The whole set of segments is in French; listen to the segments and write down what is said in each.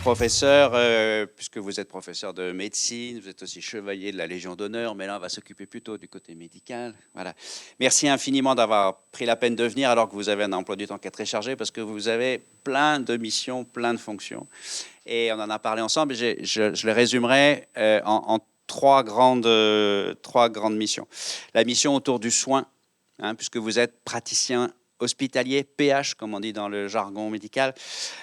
professeur, puisque vous êtes professeur de médecine, vous êtes aussi chevalier de la Légion d'honneur, mais là, on va s'occuper plutôt du côté médical. Voilà. Merci infiniment d'avoir pris la peine de venir alors que vous avez un emploi du temps qui est très chargé, parce que vous avez plein de missions, plein de fonctions. Et on en a parlé ensemble, et je les résumerai en trois grandes missions. La mission autour du soin, puisque vous êtes praticien hospitalier, PH, comme on dit dans le jargon médical.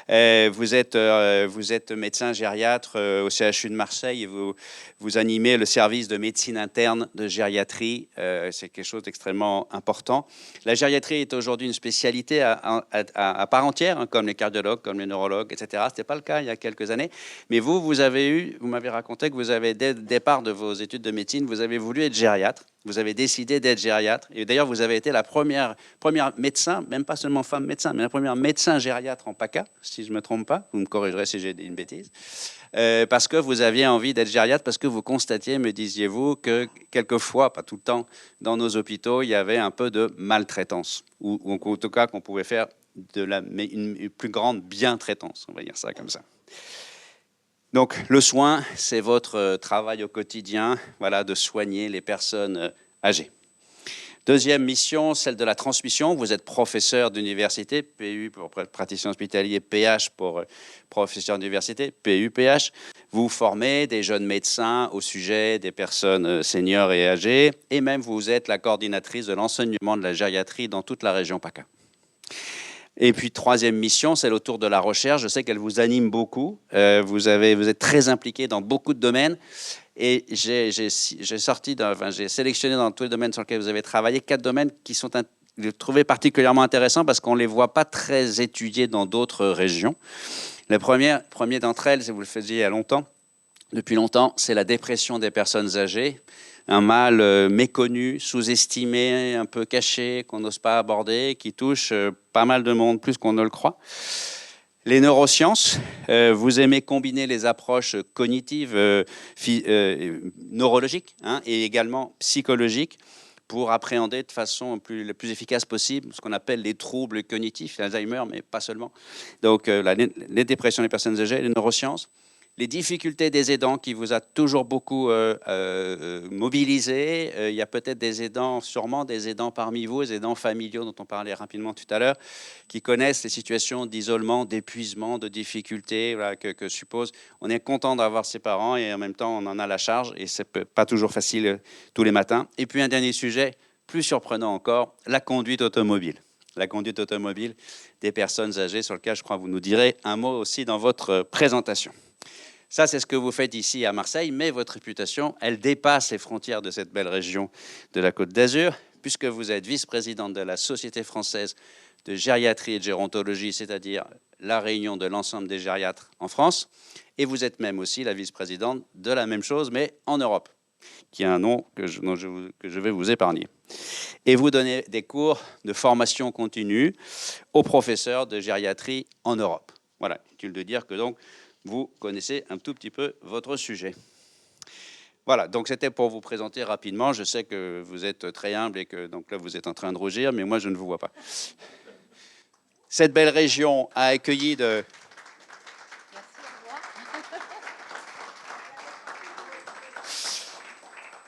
Vous êtes médecin gériatre au CHU de Marseille et vous animez le service de médecine interne de gériatrie. C'est quelque chose d'extrêmement important. La gériatrie est aujourd'hui une spécialité à part entière, comme les cardiologues, comme les neurologues, etc. Ce n'était pas le cas il y a quelques années. Mais vous m'avez raconté que vous avez, dès le départ de vos études de médecine, vous avez voulu être gériatre. Vous avez décidé d'être gériatre. Et d'ailleurs, vous avez été la première médecin, même pas seulement femme médecin, mais la première médecin gériatre en PACA, si je ne me trompe pas. Vous me corrigerez si j'ai dit une bêtise. Parce que vous aviez envie d'être gériatre, parce que vous constatiez, me disiez-vous, que quelquefois, pas tout le temps, dans nos hôpitaux, il y avait un peu de maltraitance. Ou en tout cas, qu'on pouvait faire une plus grande bien-traitance. On va dire ça comme ça. Donc, le soin, c'est votre travail au quotidien, voilà, de soigner les personnes âgées. Deuxième mission, celle de la transmission. Vous êtes professeur d'université, PU pour praticien hospitalier, PH pour professeur d'université, PU, PH. Vous formez des jeunes médecins au sujet des personnes seniors et âgées, et même vous êtes la coordinatrice de l'enseignement de la gériatrie dans toute la région PACA. Et puis, troisième mission, c'est autour de la recherche. Je sais qu'elle vous anime beaucoup. Vous êtes très impliqué dans beaucoup de domaines. Et j'ai sélectionné dans tous les domaines sur lesquels vous avez travaillé 4 domaines qui sont trouvés particulièrement intéressants parce qu'on ne les voit pas très étudiés dans d'autres régions. Le premier d'entre elles, si vous le faisiez il y a longtemps, depuis longtemps, c'est la dépression des personnes âgées. Un mal méconnu, sous-estimé, un peu caché, qu'on n'ose pas aborder, qui touche pas mal de monde, plus qu'on ne le croit. Les neurosciences, vous aimez combiner les approches cognitives, neurologiques et également psychologiques pour appréhender de façon la plus efficace possible ce qu'on appelle les troubles cognitifs, l'Alzheimer, mais pas seulement. Donc, les dépressions des personnes âgées, les neurosciences. Les difficultés des aidants qui vous a toujours beaucoup mobilisé. Il y a peut-être des aidants, sûrement des aidants parmi vous, des aidants familiaux dont on parlait rapidement tout à l'heure, qui connaissent les situations d'isolement, d'épuisement, de difficultés que suppose. On est content d'avoir ses parents et en même temps on en a la charge et c'est pas toujours facile tous les matins. Et puis un dernier sujet, plus surprenant encore, la conduite automobile. La conduite automobile des personnes âgées sur lequel je crois que vous nous direz un mot aussi dans votre présentation. Ça, c'est ce que vous faites ici à Marseille, mais votre réputation, elle dépasse les frontières de cette belle région de la Côte d'Azur, puisque vous êtes vice-présidente de la Société française de gériatrie et de gérontologie, c'est-à-dire la réunion de l'ensemble des gériatres en France, et vous êtes même aussi la vice-présidente de la même chose, mais en Europe, qui a un nom que je vais vous épargner. Et vous donnez des cours de formation continue aux professeurs de gériatrie en Europe. Voilà, inutile de dire que donc, vous connaissez un tout petit peu votre sujet. Voilà, donc c'était pour vous présenter rapidement. Je sais que vous êtes très humble et que donc là vous êtes en train de rougir, mais moi je ne vous vois pas. Cette belle région a accueilli de...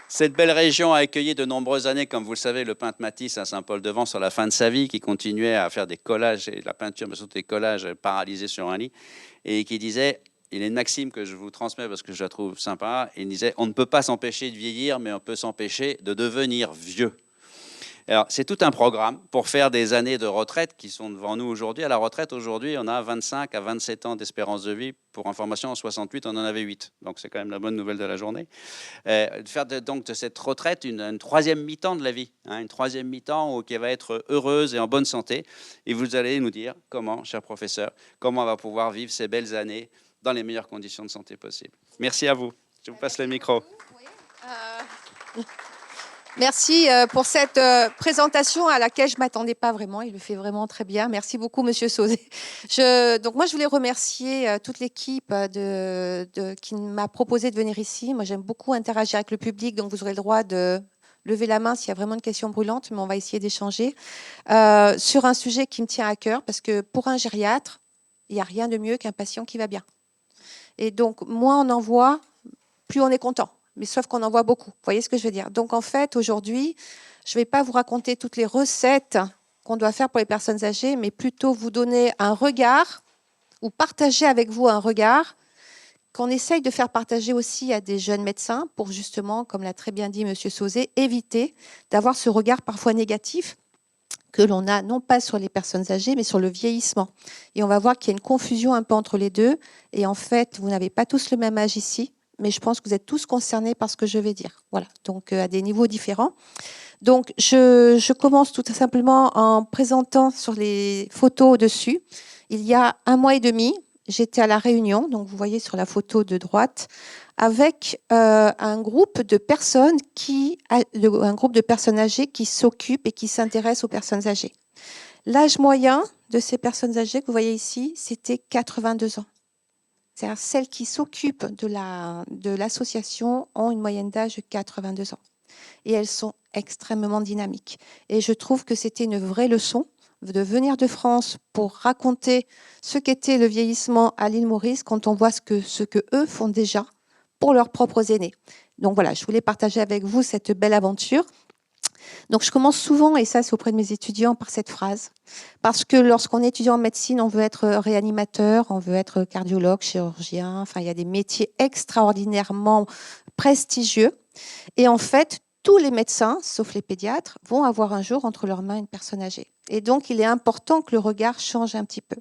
Cette belle région a accueilli de nombreuses années, comme vous le savez, le peintre Matisse à Saint-Paul-de-Vence sur la fin de sa vie, qui continuait à faire des collages, et la peinture, mais surtout des collages paralysés sur un lit, et qui disait, il y a une maxime que je vous transmets parce que je la trouve sympa, il disait, on ne peut pas s'empêcher de vieillir, mais on peut s'empêcher de devenir vieux. Alors, c'est tout un programme pour faire des années de retraite qui sont devant nous aujourd'hui. À la retraite, aujourd'hui, on a 25 à 27 ans d'espérance de vie. Pour information, en 68, on en avait 8. Donc, c'est quand même la bonne nouvelle de la journée. Faire donc de cette retraite une troisième mi-temps de la vie. Une troisième mi-temps qui va être heureuse et en bonne santé. Et vous allez nous dire comment, cher professeur, comment on va pouvoir vivre ces belles années dans les meilleures conditions de santé possibles. Merci à vous. Je vous passe le micro. Oui. Merci pour cette présentation à laquelle je ne m'attendais pas vraiment. Il le fait vraiment très bien. Merci beaucoup, Monsieur Sauzet. Donc moi, je voulais remercier toute l'équipe qui m'a proposé de venir ici. Moi, j'aime beaucoup interagir avec le public, donc vous aurez le droit de lever la main s'il y a vraiment une question brûlante, mais on va essayer d'échanger sur un sujet qui me tient à cœur, parce que pour un gériatre, il n'y a rien de mieux qu'un patient qui va bien. Et donc, moins on en voit, plus on est content. Mais sauf qu'on en voit beaucoup. Vous voyez ce que je veux dire? Donc, en fait, aujourd'hui, je ne vais pas vous raconter toutes les recettes qu'on doit faire pour les personnes âgées, mais plutôt vous donner un regard ou partager avec vous un regard qu'on essaye de faire partager aussi à des jeunes médecins pour justement, comme l'a très bien dit M. Sauzet, éviter d'avoir ce regard parfois négatif que l'on a non pas sur les personnes âgées, mais sur le vieillissement. Et on va voir qu'il y a une confusion un peu entre les deux. Et en fait, vous n'avez pas tous le même âge ici, mais je pense que vous êtes tous concernés par ce que je vais dire. Voilà, donc à des niveaux différents. Donc, je commence tout simplement en présentant sur les photos au-dessus. Il y a 1 mois et demi, j'étais à La Réunion, donc vous voyez sur la photo de droite, avec un groupe de personnes âgées qui s'occupent et qui s'intéressent aux personnes âgées. L'âge moyen de ces personnes âgées que vous voyez ici, c'était 82 ans. C'est-à-dire celles qui s'occupent de l'association ont une moyenne d'âge de 82 ans. Et elles sont extrêmement dynamiques. Et je trouve que c'était une vraie leçon de venir de France pour raconter ce qu'était le vieillissement à l'île Maurice quand on voit ce que eux font déjà pour leurs propres aînés. Donc voilà, je voulais partager avec vous cette belle aventure. Donc je commence souvent, et ça c'est auprès de mes étudiants, par cette phrase. Parce que lorsqu'on est étudiant en médecine, on veut être réanimateur, on veut être cardiologue, chirurgien, enfin il y a des métiers extraordinairement prestigieux. Et en fait, tous les médecins, sauf les pédiatres, vont avoir un jour entre leurs mains une personne âgée. Et donc, il est important que le regard change un petit peu.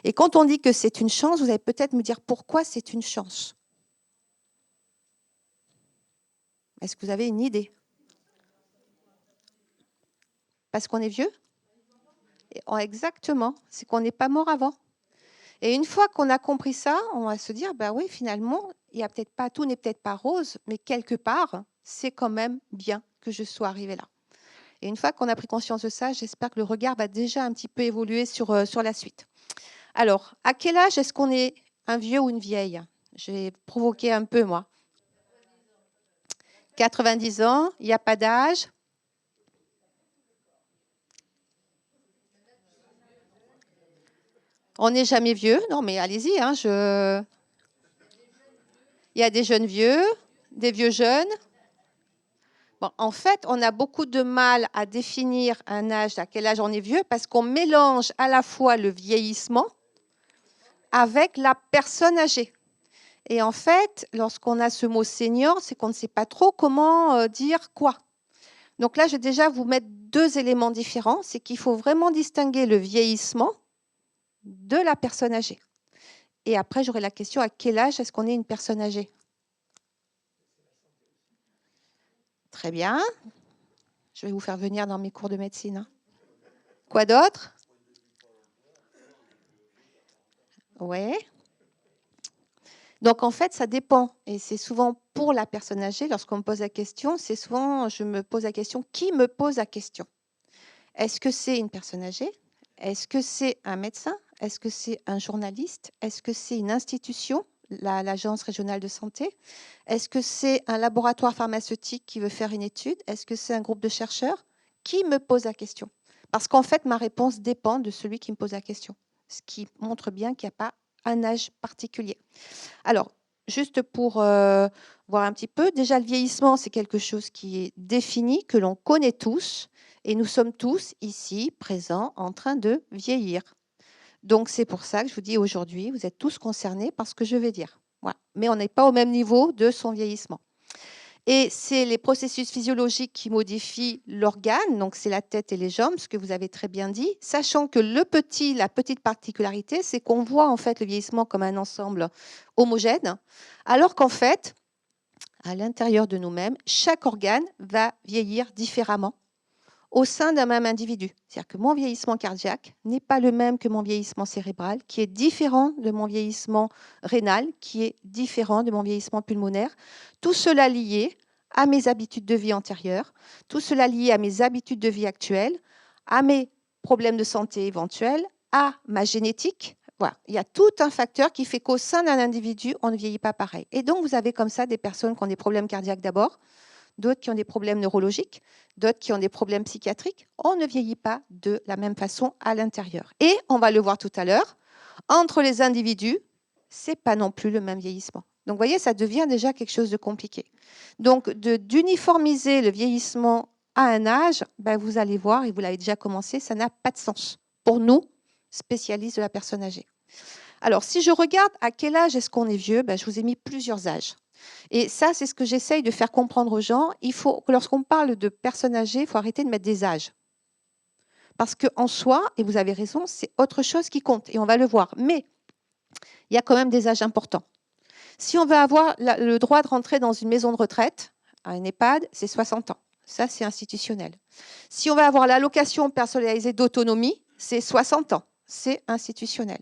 Et quand on dit que c'est une chance, vous allez peut-être me dire pourquoi c'est une chance. Est-ce que vous avez une idée? Parce qu'on est vieux? Exactement, c'est qu'on n'est pas mort avant. Et une fois qu'on a compris ça, on va se dire, bah oui, finalement, il y a peut-être pas, tout n'est peut-être pas rose, mais quelque part, c'est quand même bien que je sois arrivée là. Et une fois qu'on a pris conscience de ça, j'espère que le regard va déjà un petit peu évoluer sur la suite. Alors, à quel âge est-ce qu'on est un vieux ou une vieille? Je vais provoquer un peu, moi. 90 ans, il n'y a pas d'âge. On n'est jamais vieux. Non, mais allez-y. Il y a des jeunes vieux, des vieux jeunes. Bon, en fait, on a beaucoup de mal à définir un âge, à quel âge on est vieux, parce qu'on mélange à la fois le vieillissement avec la personne âgée. Et en fait, lorsqu'on a ce mot senior, c'est qu'on ne sait pas trop comment dire quoi. Donc là, je vais déjà vous mettre 2 éléments différents. C'est qu'il faut vraiment distinguer le vieillissement de la personne âgée. Et après, j'aurai la question, à quel âge est-ce qu'on est une personne âgée? Très bien. Je vais vous faire venir dans mes cours de médecine. Hein. Quoi d'autre? Oui. Donc, en fait, ça dépend. Et c'est souvent pour la personne âgée, lorsqu'on me pose la question, c'est souvent, je me pose la question, qui me pose la question? Est-ce que c'est une personne âgée? Est-ce que c'est un médecin? Est-ce que c'est un journaliste? Est-ce que c'est une institution, l'Agence régionale de santé? Est-ce que c'est un laboratoire pharmaceutique qui veut faire une étude? Est-ce que c'est un groupe de chercheurs? Qui me pose la question? Parce qu'en fait, ma réponse dépend de celui qui me pose la question, ce qui montre bien qu'il n'y a pas un âge particulier. Alors, juste pour voir un petit peu, déjà le vieillissement, c'est quelque chose qui est défini, que l'on connaît tous, et nous sommes tous ici, présents, en train de vieillir. Donc, c'est pour ça que je vous dis aujourd'hui, vous êtes tous concernés par ce que je vais dire. Voilà. Mais on n'est pas au même niveau de son vieillissement. Et c'est les processus physiologiques qui modifient l'organe, donc c'est la tête et les jambes, ce que vous avez très bien dit, sachant que la petite particularité, c'est qu'on voit en fait le vieillissement comme un ensemble homogène, alors qu'en fait, à l'intérieur de nous-mêmes, chaque organe va vieillir différemment au sein d'un même individu. C'est-à-dire que mon vieillissement cardiaque n'est pas le même que mon vieillissement cérébral, qui est différent de mon vieillissement rénal, qui est différent de mon vieillissement pulmonaire. Tout cela lié à mes habitudes de vie antérieures, tout cela lié à mes habitudes de vie actuelles, à mes problèmes de santé éventuels, à ma génétique. Voilà. Il y a tout un facteur qui fait qu'au sein d'un individu, on ne vieillit pas pareil. Et donc, vous avez comme ça des personnes qui ont des problèmes cardiaques d'abord, d'autres qui ont des problèmes neurologiques, d'autres qui ont des problèmes psychiatriques. On ne vieillit pas de la même façon à l'intérieur. Et on va le voir tout à l'heure, entre les individus, c'est pas non plus le même vieillissement. Donc, vous voyez, ça devient déjà quelque chose de compliqué. Donc, d'uniformiser le vieillissement à un âge, ben, vous allez voir, et vous l'avez déjà commencé, ça n'a pas de sens pour nous, spécialistes de la personne âgée. Alors, si je regarde à quel âge est-ce qu'on est vieux, ben, je vous ai mis plusieurs âges. Et ça, c'est ce que j'essaye de faire comprendre aux gens. Il faut, lorsqu'on parle de personnes âgées, il faut arrêter de mettre des âges. Parce qu'en soi, et vous avez raison, c'est autre chose qui compte, et on va le voir. Mais il y a quand même des âges importants. Si on veut avoir le droit de rentrer dans une maison de retraite, à un EHPAD, c'est 60 ans. Ça, c'est institutionnel. Si on veut avoir l'allocation personnalisée d'autonomie, c'est 60 ans. C'est institutionnel.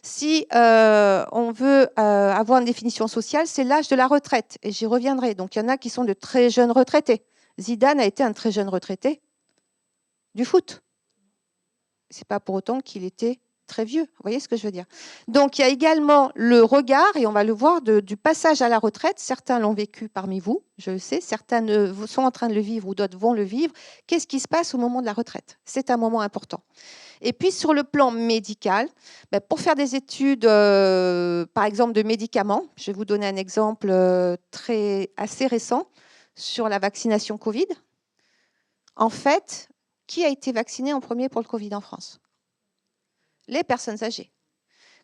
Si on veut avoir une définition sociale, c'est l'âge de la retraite. Et j'y reviendrai. Donc, il y en a qui sont de très jeunes retraités. Zidane a été un très jeune retraité du foot. Ce n'est pas pour autant qu'il était très vieux. Vous voyez ce que je veux dire? Donc, il y a également le regard, et on va le voir, du passage à la retraite. Certains l'ont vécu parmi vous, je le sais. Certains sont en train de le vivre ou d'autres vont le vivre. Qu'est-ce qui se passe au moment de la retraite? C'est un moment important. Et puis, sur le plan médical, ben, pour faire des études, par exemple, de médicaments, je vais vous donner un exemple assez récent sur la vaccination Covid. En fait, qui a été vacciné en premier pour le Covid en France? Les personnes âgées.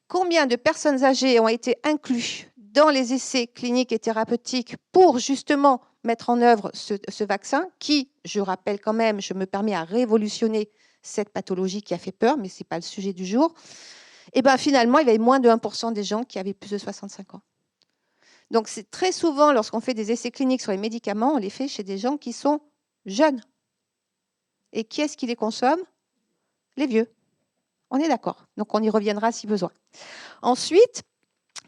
Combien de personnes âgées ont été incluses dans les essais cliniques et thérapeutiques pour justement mettre en œuvre ce vaccin qui, je rappelle quand même, je me permets à révolutionner cette pathologie qui a fait peur, mais ce n'est pas le sujet du jour. Et bien finalement, il y avait moins de 1% des gens qui avaient plus de 65 ans. Donc c'est très souvent, lorsqu'on fait des essais cliniques sur les médicaments, on les fait chez des gens qui sont jeunes. Et qui est-ce qui les consomme? Les vieux. On est d'accord. Donc, on y reviendra si besoin. Ensuite,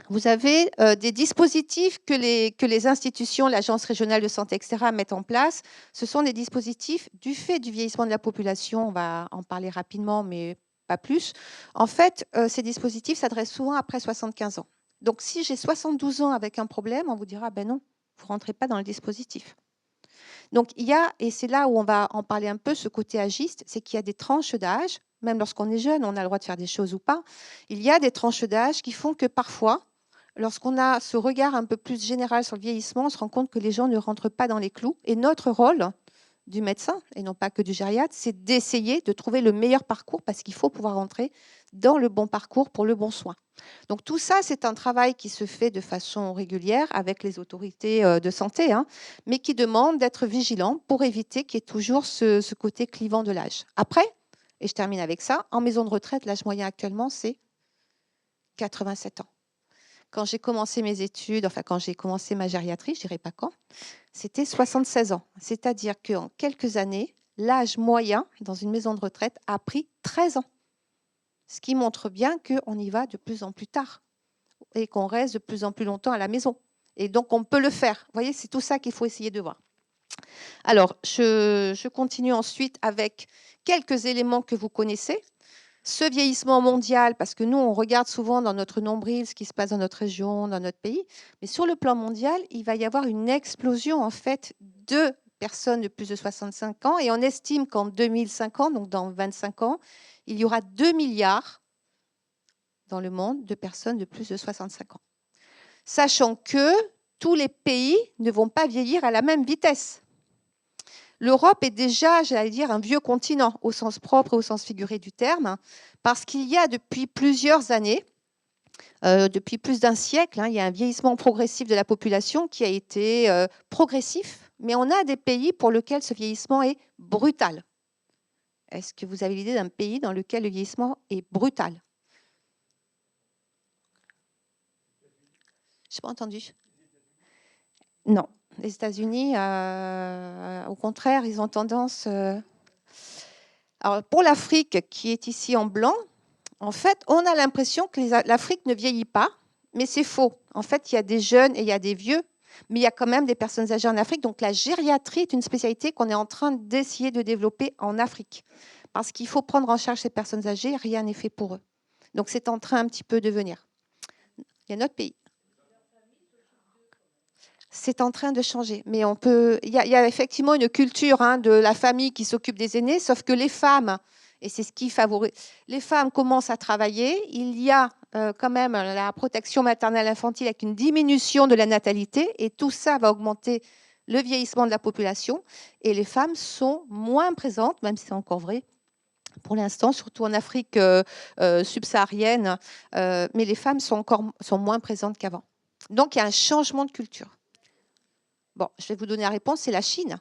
vous avez des dispositifs que les institutions, l'Agence régionale de santé, etc., mettent en place. Ce sont des dispositifs du fait du vieillissement de la population. On va en parler rapidement, mais pas plus. En fait, ces dispositifs s'adressent souvent après 75 ans. Donc, si j'ai 72 ans avec un problème, on vous dira, ben non, vous ne rentrez pas dans le dispositif. Donc, il y a, et c'est là où on va en parler un peu, ce côté agiste, c'est qu'il y a des tranches d'âge, même lorsqu'on est jeune, on a le droit de faire des choses ou pas, il y a des tranches d'âge qui font que parfois, lorsqu'on a ce regard un peu plus général sur le vieillissement, on se rend compte que les gens ne rentrent pas dans les clous. Et notre rôle du médecin, et non pas que du gériatre, c'est d'essayer de trouver le meilleur parcours parce qu'il faut pouvoir rentrer dans le bon parcours pour le bon soin. Donc tout ça, c'est un travail qui se fait de façon régulière avec les autorités de santé, hein, mais qui demande d'être vigilant pour éviter qu'il y ait toujours ce côté clivant de l'âge. Après, et je termine avec ça, en maison de retraite, l'âge moyen actuellement, c'est 87 ans. Quand j'ai commencé mes études, enfin quand j'ai commencé ma gériatrie, je ne dirais pas quand, c'était 76 ans. C'est-à-dire qu'en quelques années, l'âge moyen dans une maison de retraite a pris 13 ans. Ce qui montre bien qu'on y va de plus en plus tard et qu'on reste de plus en plus longtemps à la maison. Et donc, on peut le faire. Vous voyez, c'est tout ça qu'il faut essayer de voir. Alors, je continue ensuite avec quelques éléments que vous connaissez. Ce vieillissement mondial, parce que nous, on regarde souvent dans notre nombril ce qui se passe dans notre région, dans notre pays, mais sur le plan mondial, il va y avoir une explosion en fait de personnes de plus de 65 ans, et on estime qu'en 2050, donc dans 25 ans, il y aura 2 milliards dans le monde de personnes de plus de 65 ans. Sachant que tous les pays ne vont pas vieillir à la même vitesse. L'Europe est déjà, j'allais dire, un vieux continent, au sens propre et au sens figuré du terme, parce qu'il y a depuis plusieurs années, depuis plus d'un siècle, il y a un vieillissement progressif de la population qui a été progressif, mais on a des pays pour lesquels ce vieillissement est brutal. Est-ce que vous avez l'idée d'un pays dans lequel le vieillissement est brutal? Je n'ai pas entendu. Non. Les États-Unis, au contraire, ils ont tendance... Alors, pour l'Afrique, qui est ici en blanc, en fait, on a l'impression que l'Afrique ne vieillit pas, mais c'est faux. En fait, il y a des jeunes et il y a des vieux, mais il y a quand même des personnes âgées en Afrique. Donc, la gériatrie est une spécialité qu'on est en train d'essayer de développer en Afrique. Parce qu'il faut prendre en charge ces personnes âgées, rien n'est fait pour eux. Donc, c'est en train un petit peu de venir. Il y a notre pays. C'est en train de changer, mais il y a effectivement une culture de la famille qui s'occupe des aînés, sauf que les femmes, et c'est ce qui favorise, les femmes commencent à travailler, il y a quand même la protection maternelle infantile avec une diminution de la natalité, et tout ça va augmenter le vieillissement de la population, et les femmes sont moins présentes, même si c'est encore vrai pour l'instant, surtout en Afrique subsaharienne, mais les femmes sont moins présentes qu'avant. Donc il y a un changement de culture. Bon, je vais vous donner la réponse, c'est la Chine.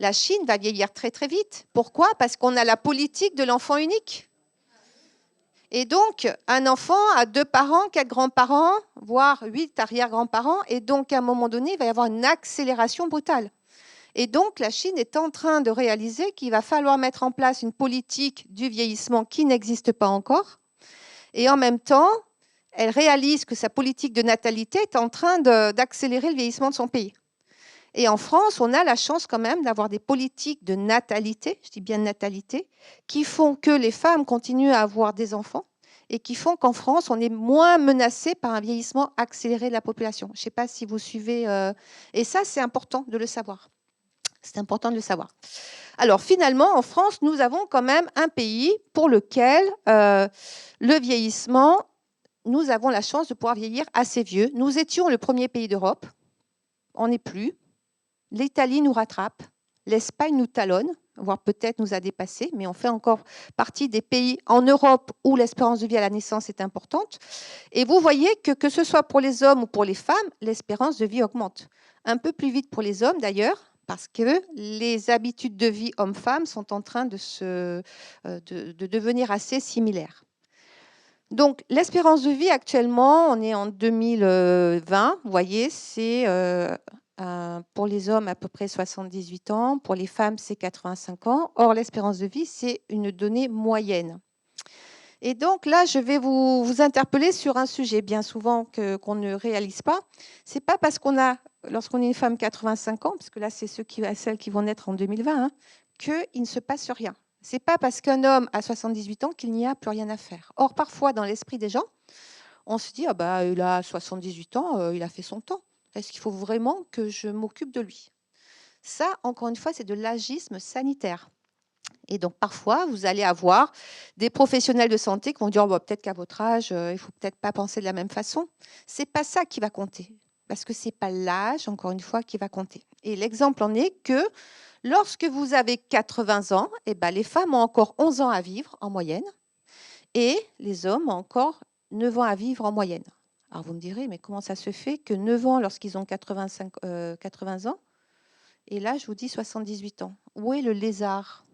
La Chine va vieillir très très vite. Pourquoi? Parce qu'on a la politique de l'enfant unique. Et donc, un enfant a 2 parents, 4 grands-parents, voire 8 arrière-grands-parents, et donc à un moment donné, il va y avoir une accélération brutale. Et donc, la Chine est en train de réaliser qu'il va falloir mettre en place une politique du vieillissement qui n'existe pas encore. Et en même temps, elle réalise que sa politique de natalité est en train d'accélérer le vieillissement de son pays. Et en France, on a la chance quand même d'avoir des politiques de natalité, je dis bien natalité, qui font que les femmes continuent à avoir des enfants et qui font qu'en France, on est moins menacé par un vieillissement accéléré de la population. Je ne sais pas si vous suivez. Et ça, c'est important de le savoir. C'est important de le savoir. Alors finalement, en France, nous avons quand même un pays pour lequel le vieillissement, nous avons la chance de pouvoir vieillir assez vieux. Nous étions le premier pays d'Europe. On n'est plus. L'Italie nous rattrape. L'Espagne nous talonne, voire peut-être nous a dépassés, mais on fait encore partie des pays en Europe où l'espérance de vie à la naissance est importante. Et vous voyez que ce soit pour les hommes ou pour les femmes, l'espérance de vie augmente. Un peu plus vite pour les hommes d'ailleurs, parce que les habitudes de vie hommes-femmes sont en train de devenir assez similaires. Donc, l'espérance de vie actuellement, on est en 2020, vous voyez, c'est pour les hommes à peu près 78 ans, pour les femmes c'est 85 ans. Or, l'espérance de vie, c'est une donnée moyenne. Et donc là, je vais vous interpeller sur un sujet bien souvent qu'on ne réalise pas. C'est pas parce qu'on a, lorsqu'on est une femme 85 ans, parce que là c'est celles qui vont naître en 2020, hein, qu'il ne se passe rien. C'est pas parce qu'un homme a 78 ans qu'il n'y a plus rien à faire. Or, parfois, dans l'esprit des gens, on se dit, ah bah, il a 78 ans, il a fait son temps. Est-ce qu'il faut vraiment que je m'occupe de lui? Ça, encore une fois, c'est de l'agisme sanitaire. Et donc, parfois, vous allez avoir des professionnels de santé qui vont dire, oh, bah, peut-être qu'à votre âge, il ne faut peut-être pas penser de la même façon. Ce n'est pas ça qui va compter, parce que ce n'est pas l'âge, encore une fois, qui va compter. Et l'exemple en est que lorsque vous avez 80 ans, eh ben, les femmes ont encore 11 ans à vivre en moyenne, et les hommes ont encore 9 ans à vivre en moyenne. Alors, vous me direz, mais comment ça se fait que 9 ans lorsqu'ils ont 80 ans, et là, je vous dis 78 ans. Où est le lézard?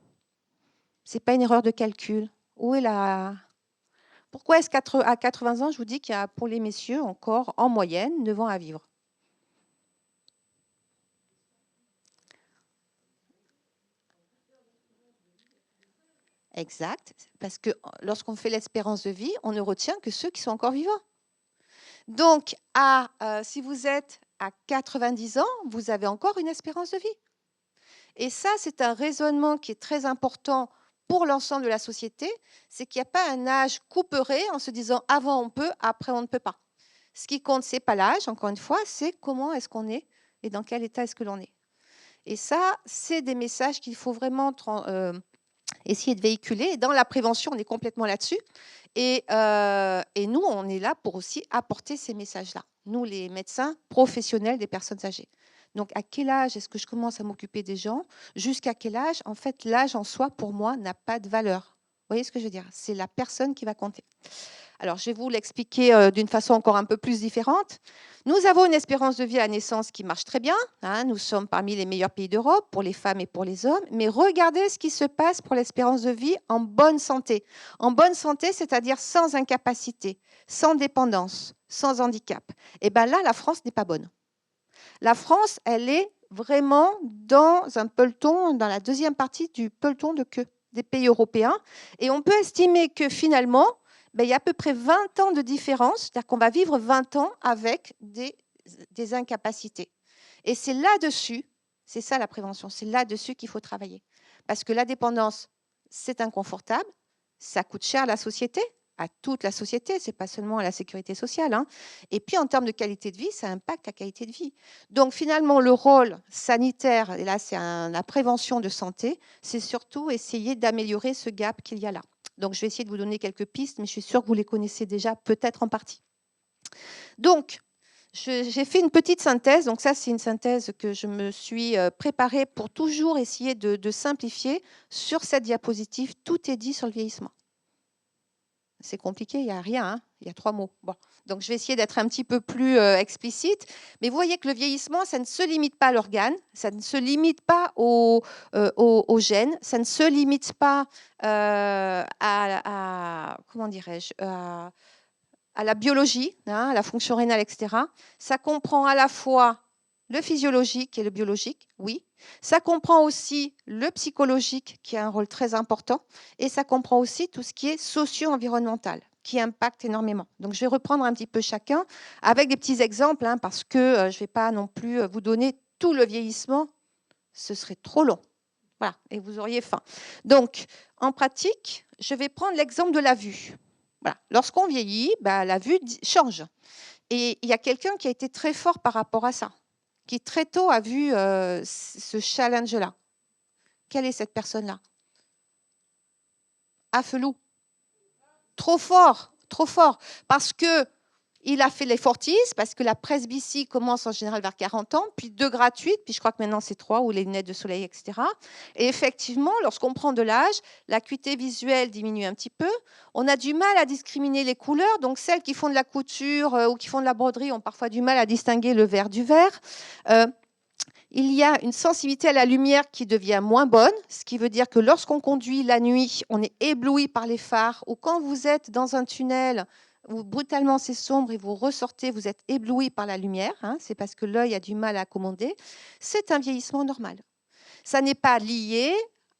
Ce n'est pas une erreur de calcul. Où est la... Pourquoi est-ce qu'à 80 ans, je vous dis qu'il y a pour les messieurs encore en moyenne 9 ans à vivre? Exact, parce que lorsqu'on fait l'espérance de vie, on ne retient que ceux qui sont encore vivants. Donc, si vous êtes à 90 ans, vous avez encore une espérance de vie. Et ça, c'est un raisonnement qui est très important pour l'ensemble de la société, c'est qu'il n'y a pas un âge couperet en se disant avant on peut, après on ne peut pas. Ce qui compte, ce n'est pas l'âge, encore une fois, c'est comment est-ce qu'on est et dans quel état est-ce que l'on est. Et ça, c'est des messages qu'il faut vraiment essayer de véhiculer. Et dans la prévention, on est complètement là-dessus. Et nous, on est là pour aussi apporter ces messages-là. Nous, les médecins professionnels des personnes âgées. Donc, à quel âge est-ce que je commence à m'occuper des gens? Jusqu'à quel âge? En fait, l'âge en soi, pour moi, n'a pas de valeur. Vous voyez ce que je veux dire? C'est la personne qui va compter. Alors, je vais vous l'expliquer d'une façon encore un peu plus différente. Nous avons une espérance de vie à la naissance qui marche très bien. Hein, nous sommes parmi les meilleurs pays d'Europe pour les femmes et pour les hommes. Mais regardez ce qui se passe pour l'espérance de vie en bonne santé. En bonne santé, c'est-à-dire sans incapacité, sans dépendance, sans handicap. Et bien là, la France n'est pas bonne. La France, elle est vraiment dans un peloton, dans la deuxième partie du peloton de queue des pays européens. Et on peut estimer que finalement, il y a à peu près 20 ans de différence, c'est-à-dire qu'on va vivre 20 ans avec des incapacités. Et c'est là-dessus, c'est ça la prévention, c'est là-dessus qu'il faut travailler. Parce que la dépendance, c'est inconfortable, ça coûte cher à la société, à toute la société, ce n'est pas seulement à la sécurité sociale. Hein. Et puis, en termes de qualité de vie, ça impacte la qualité de vie. Donc, finalement, le rôle sanitaire, et là, c'est la prévention de santé, c'est surtout essayer d'améliorer ce gap qu'il y a là. Donc, je vais essayer de vous donner quelques pistes, mais je suis sûre que vous les connaissez déjà, peut-être en partie. Donc, j'ai fait une petite synthèse. Donc, ça, c'est une synthèse que je me suis préparée pour toujours essayer de simplifier. Sur cette diapositive, tout est dit sur le vieillissement. C'est compliqué, il n'y a rien, hein, il y a 3 mots. Bon. Donc, je vais essayer d'être un petit peu plus explicite. Mais vous voyez que le vieillissement, ça ne se limite pas à l'organe, ça ne se limite pas aux gènes, ça ne se limite pas comment dirais-je, à la biologie, hein, à la fonction rénale, etc. Ça comprend à la fois le physiologique et le biologique, oui. Ça comprend aussi le psychologique, qui a un rôle très important. Et ça comprend aussi tout ce qui est socio-environnemental, qui impacte énormément. Donc, je vais reprendre un petit peu chacun avec des petits exemples, hein, parce que je ne vais pas non plus vous donner tout le vieillissement. Ce serait trop long. Voilà, et vous auriez faim. Donc, en pratique, je vais prendre l'exemple de la vue. Voilà. Lorsqu'on vieillit, la vue change. Et il y a quelqu'un qui a été très fort par rapport à ça, qui très tôt a vu ce challenge-là. Quelle est cette personne-là? Afelou. Trop fort, trop fort. Parce que il a fait les Fortis, parce que la presbytie commence en général vers 40 ans, puis 2 gratuites, puis je crois que maintenant c'est 3, ou les lunettes de soleil, etc. Et effectivement, lorsqu'on prend de l'âge, l'acuité visuelle diminue un petit peu. On a du mal à discriminer les couleurs, donc celles qui font de la couture ou qui font de la broderie ont parfois du mal à distinguer le vert du vert. Il y a une sensibilité à la lumière qui devient moins bonne, ce qui veut dire que lorsqu'on conduit la nuit, on est ébloui par les phares, ou quand vous êtes dans un tunnel où brutalement c'est sombre et vous ressortez, vous êtes ébloui par la lumière, hein, c'est parce que l'œil a du mal à accommoder. C'est un vieillissement normal. Ça n'est pas lié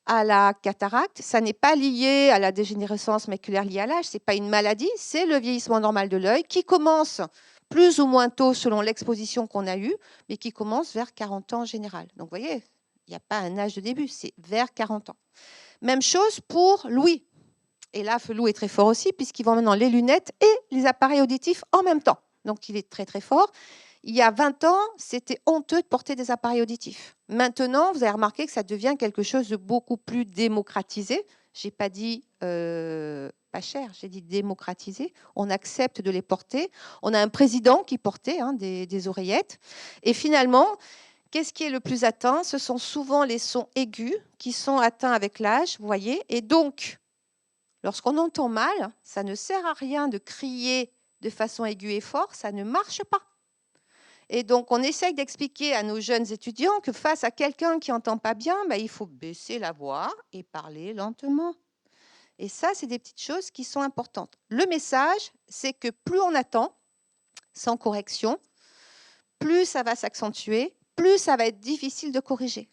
à la cataracte, ça n'est pas lié à la dégénérescence maculaire liée à l'âge, ce n'est pas une maladie, c'est le vieillissement normal de l'œil qui commence plus ou moins tôt selon l'exposition qu'on a eue, mais qui commence vers 40 ans en général. Donc vous voyez, il n'y a pas un âge de début, c'est vers 40 ans. Même chose pour l'ouïe. Et là, Felou est très fort aussi, puisqu'il vend maintenant les lunettes et les appareils auditifs en même temps. Donc, il est très, très fort. Il y a 20 ans, c'était honteux de porter des appareils auditifs. Maintenant, vous avez remarqué que ça devient quelque chose de beaucoup plus démocratisé. Je n'ai pas dit pas cher, j'ai dit démocratisé. On accepte de les porter. On a un président qui portait des oreillettes. Et finalement, qu'est-ce qui est le plus atteint? Ce sont souvent les sons aigus qui sont atteints avec l'âge, vous voyez. Et donc, lorsqu'on entend mal, ça ne sert à rien de crier de façon aiguë et forte, ça ne marche pas. Et donc, on essaye d'expliquer à nos jeunes étudiants que face à quelqu'un qui n'entend pas bien, il faut baisser la voix et parler lentement. Et ça, c'est des petites choses qui sont importantes. Le message, c'est que plus on attend, sans correction, plus ça va s'accentuer, plus ça va être difficile de corriger.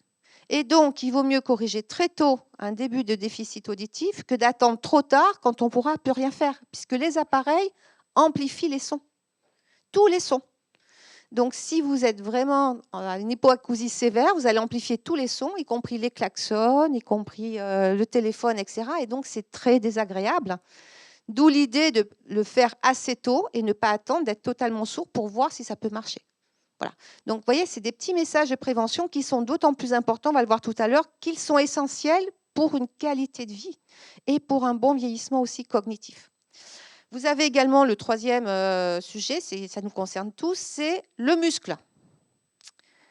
Et donc, il vaut mieux corriger très tôt un début de déficit auditif que d'attendre trop tard quand on ne pourra plus rien faire, puisque les appareils amplifient les sons, tous les sons. Donc, si vous êtes vraiment à une hypoacousie sévère, vous allez amplifier tous les sons, y compris les klaxons, y compris le téléphone, etc. Et donc, c'est très désagréable. D'où l'idée de le faire assez tôt et ne pas attendre d'être totalement sourd pour voir si ça peut marcher. Voilà. Donc, vous voyez, c'est des petits messages de prévention qui sont d'autant plus importants, on va le voir tout à l'heure, qu'ils sont essentiels pour une qualité de vie et pour un bon vieillissement aussi cognitif. Vous avez également le troisième sujet, ça nous concerne tous, c'est le muscle.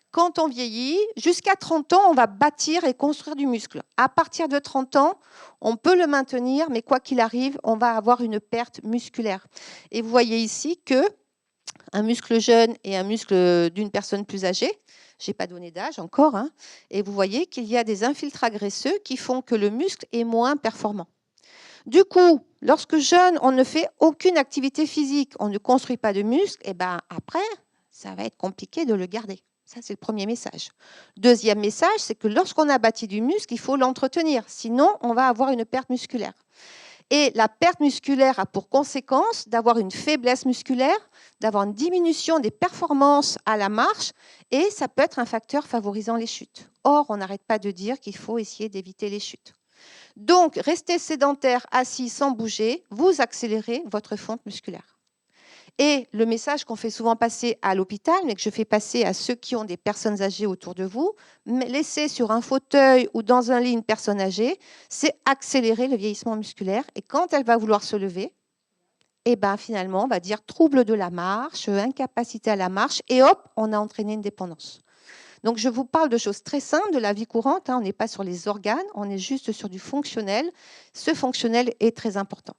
Quand on vieillit, jusqu'à 30 ans, on va bâtir et construire du muscle. À partir de 30 ans, on peut le maintenir, mais quoi qu'il arrive, on va avoir une perte musculaire. Et vous voyez ici que un muscle jeune et un muscle d'une personne plus âgée. Je n'ai pas donné d'âge encore. Et vous voyez qu'il y a des infiltrats graisseux qui font que le muscle est moins performant. Du coup, lorsque jeune, on ne fait aucune activité physique, on ne construit pas de muscle, et après, ça va être compliqué de le garder. Ça, c'est le premier message. Deuxième message, c'est que lorsqu'on a bâti du muscle, il faut l'entretenir. Sinon, on va avoir une perte musculaire. Et la perte musculaire a pour conséquence d'avoir une faiblesse musculaire, d'avoir une diminution des performances à la marche, et ça peut être un facteur favorisant les chutes. Or, on n'arrête pas de dire qu'il faut essayer d'éviter les chutes. Donc, rester sédentaire, assis, sans bouger, vous accélérez votre fonte musculaire. Et le message qu'on fait souvent passer à l'hôpital, mais que je fais passer à ceux qui ont des personnes âgées autour de vous, laisser sur un fauteuil ou dans un lit une personne âgée, c'est accélérer le vieillissement musculaire. Et quand elle va vouloir se lever, et ben finalement, on va dire trouble de la marche, incapacité à la marche, et hop, on a entraîné une dépendance. Donc, je vous parle de choses très simples de la vie courante. On n'est pas sur les organes, on est juste sur du fonctionnel. Ce fonctionnel est très important.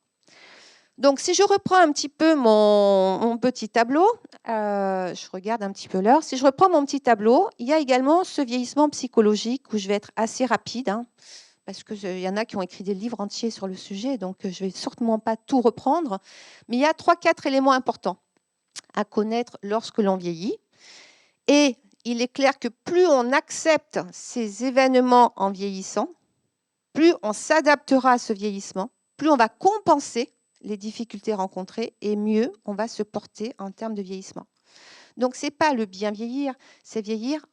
Donc, si je reprends un petit peu mon petit tableau, je regarde un petit peu l'heure. Si je reprends mon petit tableau, il y a également ce vieillissement psychologique où je vais être assez rapide, parce qu'il y en a qui ont écrit des livres entiers sur le sujet, donc je ne vais certainement pas tout reprendre. Mais il y a 3-4 éléments importants à connaître lorsque l'on vieillit. Et il est clair que plus on accepte ces événements en vieillissant, plus on s'adaptera à ce vieillissement, plus on va compenser les difficultés rencontrées et mieux on va se porter en termes de vieillissement. Donc, ce n'est pas le bien vieillir, c'est vieillir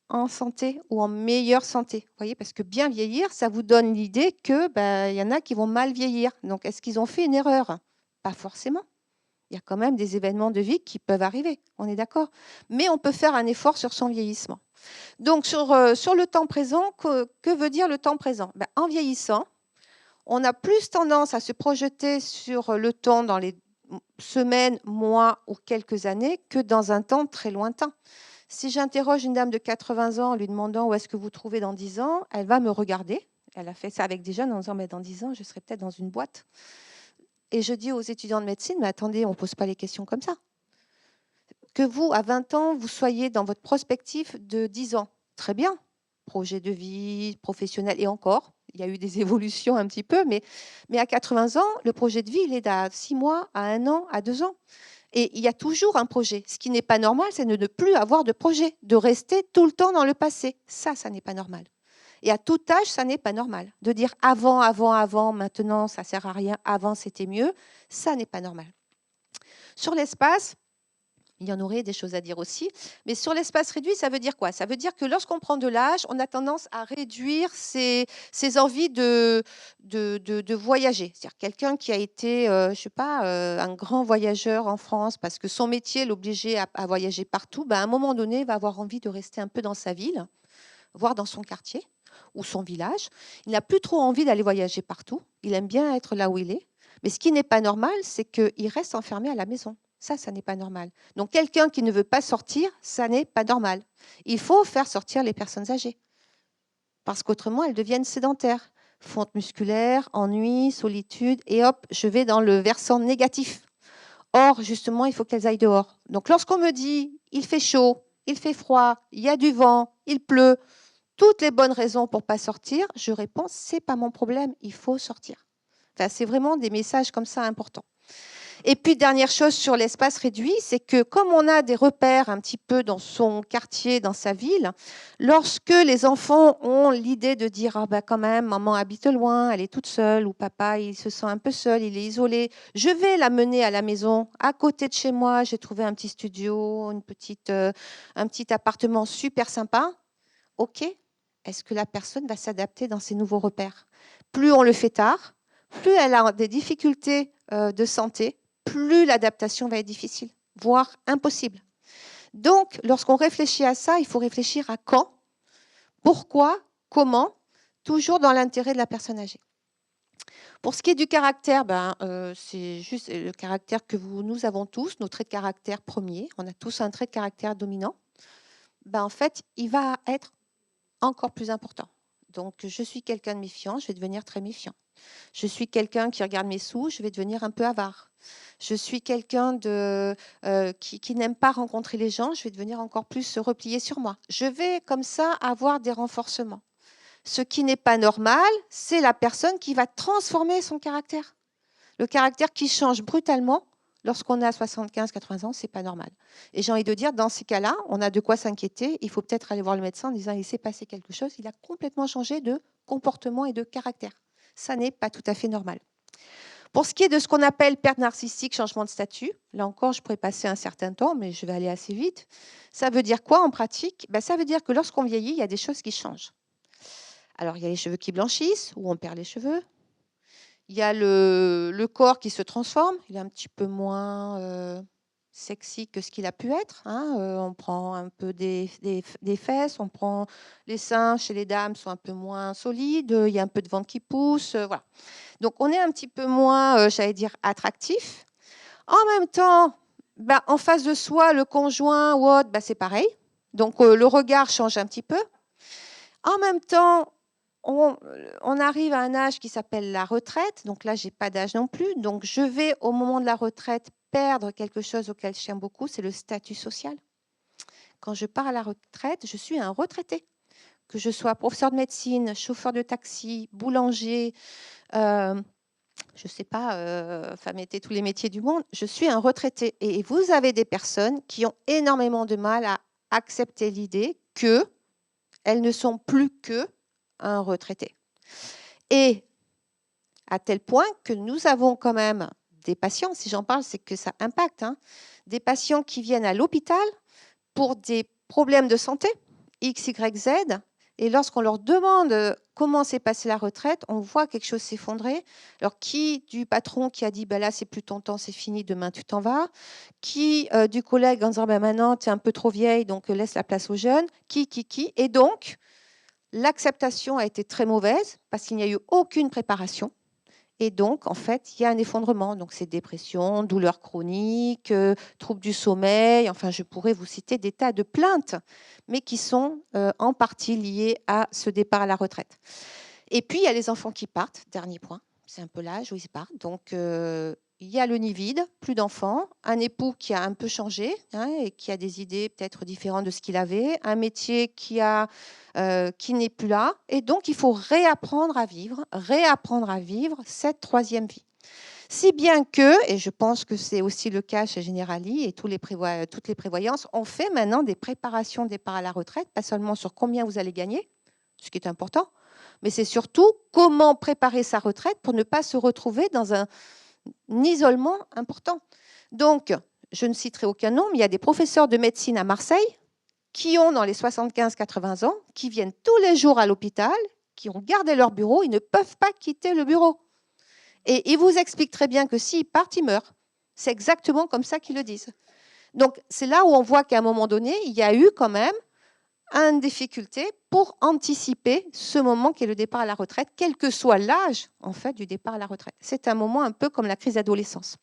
en santé ou en meilleure santé. Vous voyez, parce que bien vieillir, ça vous donne l'idée que y en a qui vont mal vieillir. Donc, est-ce qu'ils ont fait une erreur? Pas forcément. Il y a quand même des événements de vie qui peuvent arriver, on est d'accord. Mais on peut faire un effort sur son vieillissement. Donc, sur le temps présent, que veut dire le temps présent? En vieillissant, on a plus tendance à se projeter sur le temps dans les semaines, mois ou quelques années que dans un temps très lointain. Si j'interroge une dame de 80 ans en lui demandant où est-ce que vous trouvez dans 10 ans, elle va me regarder. Elle a fait ça avec des jeunes en disant dans 10 ans, je serai peut-être dans une boîte. Et je dis aux étudiants de médecine, mais attendez, on ne pose pas les questions comme ça. Que vous, à 20 ans, vous soyez dans votre prospectif de 10 ans, très bien. Projet de vie, professionnel, et encore, il y a eu des évolutions un petit peu, mais à 80 ans, le projet de vie, il est d'à 6 mois, à 1 an, à 2 ans. Et il y a toujours un projet. Ce qui n'est pas normal, c'est de ne plus avoir de projet, de rester tout le temps dans le passé. Ça n'est pas normal. Et à tout âge, ça n'est pas normal. De dire avant, maintenant, ça ne sert à rien, avant, c'était mieux, ça n'est pas normal. Sur l'espace, il y en aurait des choses à dire aussi. Mais sur l'espace réduit, ça veut dire quoi? Ça veut dire que lorsqu'on prend de l'âge, on a tendance à réduire ses envies de voyager. C'est-à-dire quelqu'un qui a été, je ne sais pas, un grand voyageur en France parce que son métier l'obligeait à voyager partout, à un moment donné, il va avoir envie de rester un peu dans sa ville, voire dans son quartier ou son village. Il n'a plus trop envie d'aller voyager partout. Il aime bien être là où il est. Mais ce qui n'est pas normal, c'est qu'il reste enfermé à la maison. Ça n'est pas normal. Donc, quelqu'un qui ne veut pas sortir, ça n'est pas normal. Il faut faire sortir les personnes âgées. Parce qu'autrement, elles deviennent sédentaires. Fonte musculaire, ennui, solitude, et hop, je vais dans le versant négatif. Or, justement, il faut qu'elles aillent dehors. Donc, lorsqu'on me dit, il fait chaud, il fait froid, il y a du vent, il pleut, toutes les bonnes raisons pour ne pas sortir, je réponds, ce n'est pas mon problème, il faut sortir. Enfin, c'est vraiment des messages comme ça importants. Et puis, dernière chose sur l'espace réduit, c'est que comme on a des repères un petit peu dans son quartier, dans sa ville, lorsque les enfants ont l'idée de dire quand même, maman habite loin, elle est toute seule, ou papa, il se sent un peu seul, il est isolé, je vais l'amener à la maison, à côté de chez moi, j'ai trouvé un petit studio, un petit appartement super sympa. OK, est-ce que la personne va s'adapter dans ces nouveaux repères? Plus on le fait tard, plus elle a des difficultés de santé, plus l'adaptation va être difficile, voire impossible. Donc, lorsqu'on réfléchit à ça, il faut réfléchir à quand, pourquoi, comment, toujours dans l'intérêt de la personne âgée. Pour ce qui est du caractère, c'est juste le caractère que nous avons tous, nos traits de caractère premiers. On a tous un trait de caractère dominant. En fait, il va être encore plus important. Donc, je suis quelqu'un de méfiant, je vais devenir très méfiant. Je suis quelqu'un qui regarde mes sous, je vais devenir un peu avare. Je suis quelqu'un qui n'aime pas rencontrer les gens, je vais devenir encore plus se replier sur moi. Je vais comme ça avoir des renforcements. Ce qui n'est pas normal, c'est la personne qui va transformer son caractère. Le caractère qui change brutalement lorsqu'on a 75-80 ans, c'est pas normal. Et j'ai envie de dire, dans ces cas-là, on a de quoi s'inquiéter. Il faut peut-être aller voir le médecin en disant, il s'est passé quelque chose, il a complètement changé de comportement et de caractère. Ça n'est pas tout à fait normal. Pour ce qui est de ce qu'on appelle perte narcissique, changement de statut, là encore, je pourrais passer un certain temps, mais je vais aller assez vite. Ça veut dire quoi en pratique? Ça veut dire que lorsqu'on vieillit, il y a des choses qui changent. Alors, il y a les cheveux qui blanchissent, ou on perd les cheveux. Il y a le corps qui se transforme, il est un petit peu moins sexy que ce qu'il a pu être. Hein. On prend un peu des fesses, on prend les seins chez les dames sont un peu moins solides, il y a un peu de ventre qui pousse, voilà. Donc on est un petit peu moins, j'allais dire, attractif. En même temps, en face de soi, le conjoint ou autre, c'est pareil. Donc le regard change un petit peu. En même temps, on arrive à un âge qui s'appelle la retraite. Donc là, je n'ai pas d'âge non plus. Donc je vais, au moment de la retraite, perdre quelque chose auquel je tiens beaucoup, c'est le statut social. Quand je pars à la retraite, je suis un retraité. Que je sois professeur de médecine, chauffeur de taxi, boulanger, je ne sais pas, mettez tous les métiers du monde, je suis un retraité. Et vous avez des personnes qui ont énormément de mal à accepter l'idée qu'elles ne sont plus qu'un retraité. Et à tel point que nous avons quand même des patients, si j'en parle, c'est que ça impacte, hein, des patients qui viennent à l'hôpital pour des problèmes de santé, X, Y, Z, et lorsqu'on leur demande comment s'est passée la retraite, on voit quelque chose s'effondrer. Alors, qui du patron qui a dit là, c'est plus ton temps, c'est fini, demain tu t'en vas. Qui du collègue en disant maintenant, tu es un peu trop vieille, donc laisse la place aux jeunes. Qui. Et donc, l'acceptation a été très mauvaise parce qu'il n'y a eu aucune préparation. Et donc, en fait, il y a un effondrement. Donc, c'est dépression, douleurs chroniques, troubles du sommeil. Enfin, je pourrais vous citer des tas de plaintes, mais qui sont en partie liées à ce départ à la retraite. Et puis, il y a les enfants qui partent. Dernier point, c'est un peu l'âge où ils partent. Donc, il y a le nid vide, plus d'enfants, un époux qui a un peu changé et qui a des idées peut-être différentes de ce qu'il avait, un métier qui n'est plus là. Et donc, il faut réapprendre à vivre cette troisième vie. Si bien que, et je pense que c'est aussi le cas chez Generali et toutes les prévoyances, on fait maintenant des préparations de départ à la retraite, pas seulement sur combien vous allez gagner, ce qui est important, mais c'est surtout comment préparer sa retraite pour ne pas se retrouver dans un isolement important. Donc, je ne citerai aucun nom, mais il y a des professeurs de médecine à Marseille qui ont dans les 75-80 ans, qui viennent tous les jours à l'hôpital, qui ont gardé leur bureau, ils ne peuvent pas quitter le bureau. Et ils vous expliquent très bien que s'ils partent, ils meurent. C'est exactement comme ça qu'ils le disent. Donc, c'est là où on voit qu'à un moment donné, il y a eu quand même une difficulté pour anticiper ce moment qui est le départ à la retraite, quel que soit l'âge en fait du départ à la retraite. C'est un moment un peu comme la crise d'adolescence.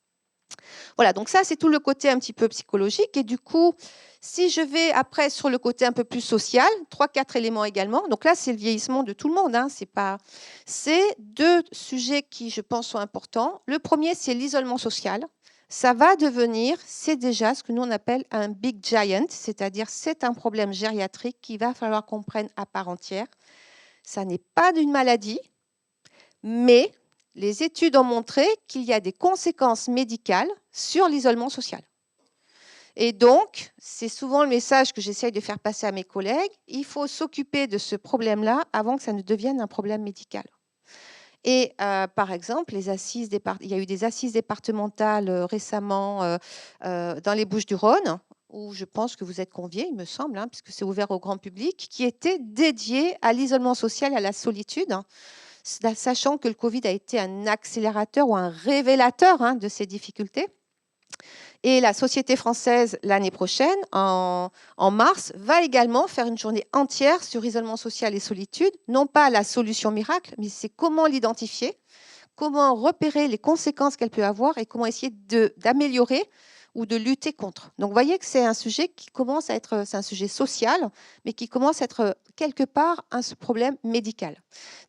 Voilà, donc ça c'est tout le côté un petit peu psychologique. Et du coup, si je vais après sur le côté un peu plus social, 3-4 éléments également. Donc là, c'est le vieillissement de tout le monde. Hein, c'est deux sujets qui, je pense, sont importants. Le premier, c'est l'isolement social. Ça va devenir, c'est déjà ce que nous on appelle un big giant, c'est-à-dire c'est un problème gériatrique qu'il va falloir qu'on prenne à part entière. Ça n'est pas d'une maladie, mais les études ont montré qu'il y a des conséquences médicales sur l'isolement social. Et donc, c'est souvent le message que j'essaye de faire passer à mes collègues, il faut s'occuper de ce problème-là avant que ça ne devienne un problème médical. Et par exemple, il y a eu des assises départementales récemment dans les Bouches-du-Rhône, où je pense que vous êtes conviés, il me semble, hein, puisque c'est ouvert au grand public, qui étaient dédiées à l'isolement social et à la solitude, hein, sachant que le Covid a été un accélérateur ou un révélateur de ces difficultés. Et la Société française, l'année prochaine, en mars, va également faire une journée entière sur isolement social et solitude. Non pas la solution miracle, mais c'est comment l'identifier, comment repérer les conséquences qu'elle peut avoir et comment essayer d'améliorer ou de lutter contre. Donc, vous voyez que c'est un sujet qui commence à être, c'est un sujet social, mais qui commence à être quelque part un problème médical.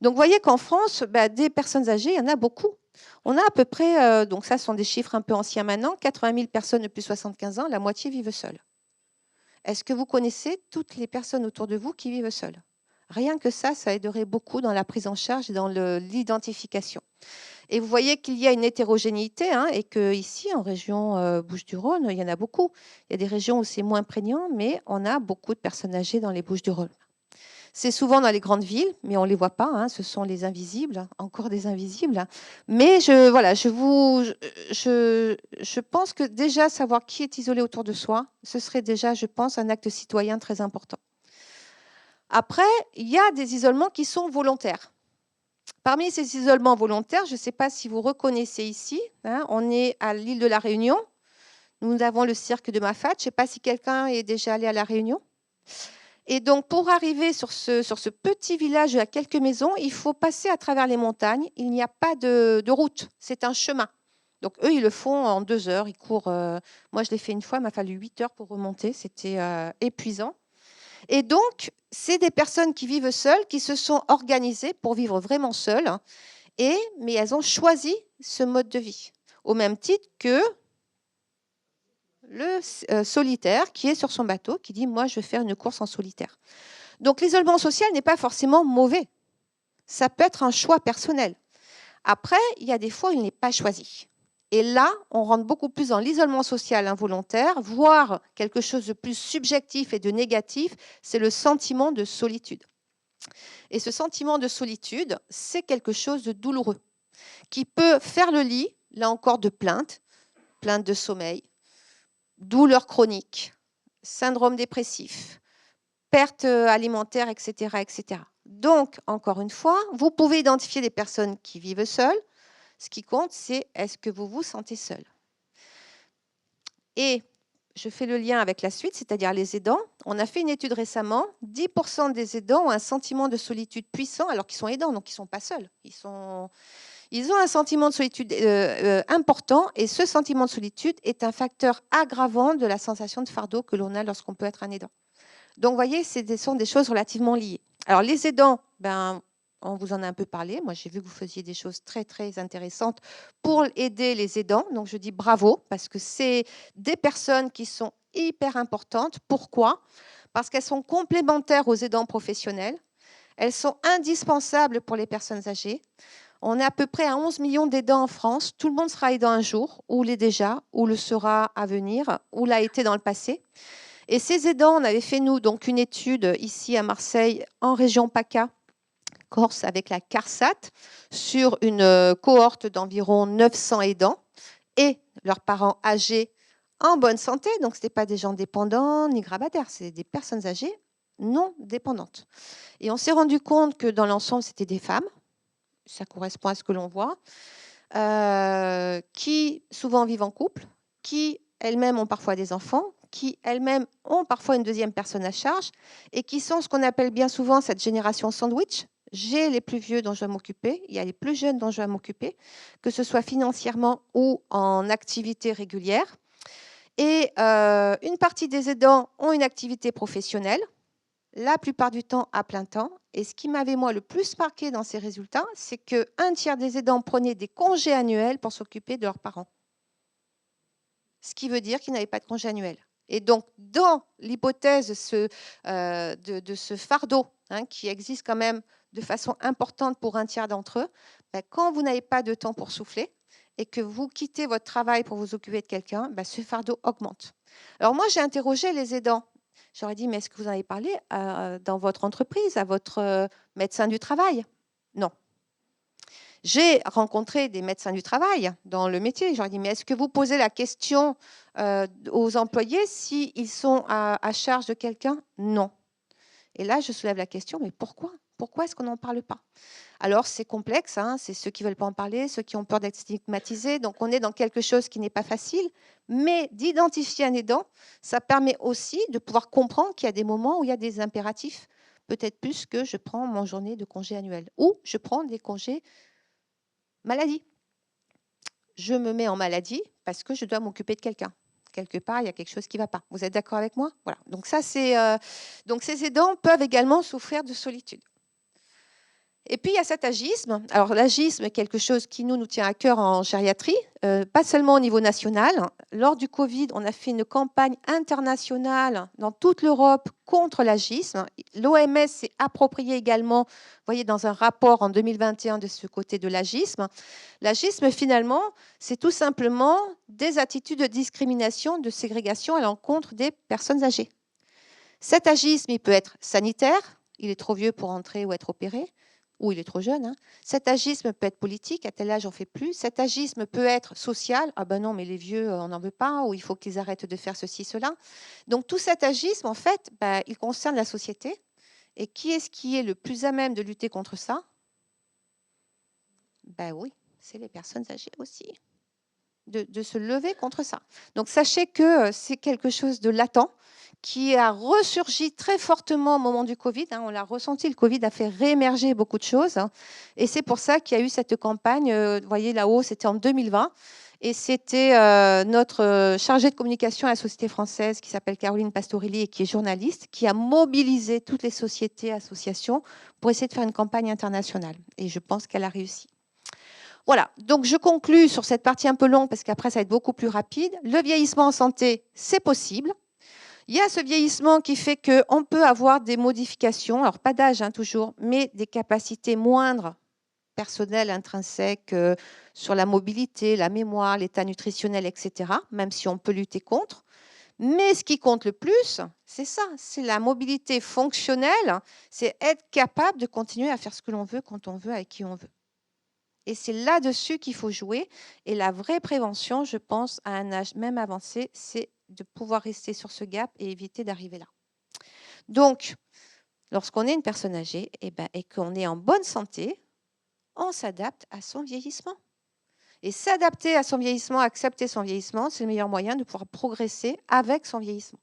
Donc, vous voyez qu'en France, des personnes âgées, il y en a beaucoup. On a à peu près, donc ça ce sont des chiffres un peu anciens maintenant, 80 000 personnes de plus de 75 ans, la moitié vivent seules. Est-ce que vous connaissez toutes les personnes autour de vous qui vivent seules? Rien que ça aiderait beaucoup dans la prise en charge et dans l'identification. Et vous voyez qu'il y a une hétérogénéité et qu'ici, en région Bouches-du-Rhône, il y en a beaucoup. Il y a des régions où c'est moins prégnant, mais on a beaucoup de personnes âgées dans les Bouches-du-Rhône. C'est souvent dans les grandes villes, mais on ne les voit pas. Ce sont les invisibles, encore des invisibles. Mais je pense que déjà savoir qui est isolé autour de soi, ce serait déjà, je pense, un acte citoyen très important. Après, il y a des isolements qui sont volontaires. Parmi ces isolements volontaires, je ne sais pas si vous reconnaissez ici, on est à l'île de la Réunion. Nous avons le cirque de Mafate. Je ne sais pas si quelqu'un est déjà allé à La Réunion. Et donc, pour arriver sur ce petit village à quelques maisons, il faut passer à travers les montagnes. Il n'y a pas de route, c'est un chemin. Donc, eux, ils le font en 2 heures. Ils courent. Moi, je l'ai fait une fois, il m'a fallu 8 heures pour remonter. C'était épuisant. Et donc, c'est des personnes qui vivent seules, qui se sont organisées pour vivre vraiment seules. Mais elles ont choisi ce mode de vie. Au même titre que le solitaire qui est sur son bateau, qui dit « moi, je vais faire une course en solitaire ». Donc, l'isolement social n'est pas forcément mauvais. Ça peut être un choix personnel. Après, il y a des fois où il n'est pas choisi. Et là, on rentre beaucoup plus dans l'isolement social involontaire, voire quelque chose de plus subjectif et de négatif, c'est le sentiment de solitude. Et ce sentiment de solitude, c'est quelque chose de douloureux, qui peut faire le lit, là encore, de plaintes de sommeil, douleurs chroniques, syndrome dépressif, perte alimentaire, etc., etc. Donc, encore une fois, vous pouvez identifier des personnes qui vivent seules. Ce qui compte, c'est est-ce que vous vous sentez seul? Et je fais le lien avec la suite, c'est-à-dire les aidants. On a fait une étude récemment. 10% des aidants ont un sentiment de solitude puissant alors qu'ils sont aidants, donc ils ne sont pas seuls. Ils ont un sentiment de solitude important et ce sentiment de solitude est un facteur aggravant de la sensation de fardeau que l'on a lorsqu'on peut être un aidant. Donc, vous voyez, ce sont des choses relativement liées. Alors, les aidants, on vous en a un peu parlé. Moi, j'ai vu que vous faisiez des choses très, très intéressantes pour aider les aidants. Donc, je dis bravo parce que c'est des personnes qui sont hyper importantes. Pourquoi? Parce qu'elles sont complémentaires aux aidants professionnels. Elles sont indispensables pour les personnes âgées. On est à peu près à 11 millions d'aidants en France. Tout le monde sera aidant un jour, ou l'est déjà, ou le sera à venir, ou l'a été dans le passé. Et ces aidants, on avait fait, nous, donc une étude ici à Marseille, en région PACA, Corse, avec la CARSAT, sur une cohorte d'environ 900 aidants et leurs parents âgés en bonne santé. Donc, ce n'étaient pas des gens dépendants ni grabataires, c'est des personnes âgées non dépendantes. Et on s'est rendu compte que dans l'ensemble, c'était des femmes. Ça correspond à ce que l'on voit. Qui souvent vivent en couple, qui elles-mêmes ont parfois des enfants, qui elles-mêmes ont parfois une deuxième personne à charge et qui sont ce qu'on appelle bien souvent cette génération sandwich. J'ai les plus vieux dont je dois m'occuper, il y a les plus jeunes dont je dois m'occuper, que ce soit financièrement ou en activité régulière. Et une partie des aidants ont une activité professionnelle, la plupart du temps à plein temps. Et ce qui m'avait, moi, le plus marqué dans ces résultats, c'est qu'un tiers des aidants prenaient des congés annuels pour s'occuper de leurs parents. Ce qui veut dire qu'ils n'avaient pas de congé annuel. Et donc, dans l'hypothèse de ce fardeau qui existe quand même de façon importante pour un tiers d'entre eux, quand vous n'avez pas de temps pour souffler et que vous quittez votre travail pour vous occuper de quelqu'un, ce fardeau augmente. Alors moi, j'ai interrogé les aidants. J'aurais dit, mais est-ce que vous en avez parlé dans votre entreprise, à votre médecin du travail? Non. J'ai rencontré des médecins du travail dans le métier. J'aurais dit, mais est-ce que vous posez la question aux employés s'ils sont à charge de quelqu'un? Non. Et là, je soulève la question, mais pourquoi? Pourquoi est-ce qu'on n'en parle pas? Alors, c'est complexe, c'est ceux qui ne veulent pas en parler, ceux qui ont peur d'être stigmatisés. Donc, on est dans quelque chose qui n'est pas facile. Mais d'identifier un aidant, ça permet aussi de pouvoir comprendre qu'il y a des moments où il y a des impératifs, peut-être plus que je prends mon journée de congé annuel ou je prends des congés maladie. Je me mets en maladie parce que je dois m'occuper de quelqu'un. Quelque part, il y a quelque chose qui ne va pas. Vous êtes d'accord avec moi? Voilà. Donc, ça, donc, ces aidants peuvent également souffrir de solitude. Et puis, il y a cet agisme. Alors, l'agisme est quelque chose qui nous tient à cœur en gériatrie, pas seulement au niveau national. Lors du Covid, on a fait une campagne internationale dans toute l'Europe contre l'agisme. L'OMS s'est approprié également, vous voyez, dans un rapport en 2021 de ce côté de l'agisme. L'agisme, finalement, c'est tout simplement des attitudes de discrimination, de ségrégation à l'encontre des personnes âgées. Cet agisme, il peut être sanitaire, il est trop vieux pour entrer ou être opéré, ou il est trop jeune. Cet agisme peut être politique, à tel âge on ne fait plus. Cet agisme peut être social, ah ben non, mais les vieux, on n'en veut pas, ou il faut qu'ils arrêtent de faire ceci, cela. Donc tout cet agisme, en fait, il concerne la société. Et qui est le plus à même de lutter contre ça? Oui, c'est les personnes âgées aussi. de se lever contre ça. Donc sachez que c'est quelque chose de latent qui a ressurgi très fortement au moment du Covid. On l'a ressenti, le Covid a fait réémerger beaucoup de choses. Et c'est pour ça qu'il y a eu cette campagne. Vous voyez là-haut, c'était en 2020. Et c'était notre chargée de communication à la Société française, qui s'appelle Caroline Pastorelli et qui est journaliste, qui a mobilisé toutes les sociétés, associations, pour essayer de faire une campagne internationale. Et je pense qu'elle a réussi. Voilà, donc je conclus sur cette partie un peu longue, parce qu'après, ça va être beaucoup plus rapide. Le vieillissement en santé, c'est possible. Il y a ce vieillissement qui fait qu'on peut avoir des modifications, alors pas d'âge toujours, mais des capacités moindres, personnelles, intrinsèques, sur la mobilité, la mémoire, l'état nutritionnel, etc., même si on peut lutter contre. Mais ce qui compte le plus, c'est ça, c'est la mobilité fonctionnelle, c'est être capable de continuer à faire ce que l'on veut, quand on veut, avec qui on veut. Et c'est là-dessus qu'il faut jouer. Et la vraie prévention, je pense, à un âge même avancé, c'est de pouvoir rester sur ce gap et éviter d'arriver là. Donc, lorsqu'on est une personne âgée et qu'on est en bonne santé, on s'adapte à son vieillissement. Et s'adapter à son vieillissement, accepter son vieillissement, c'est le meilleur moyen de pouvoir progresser avec son vieillissement.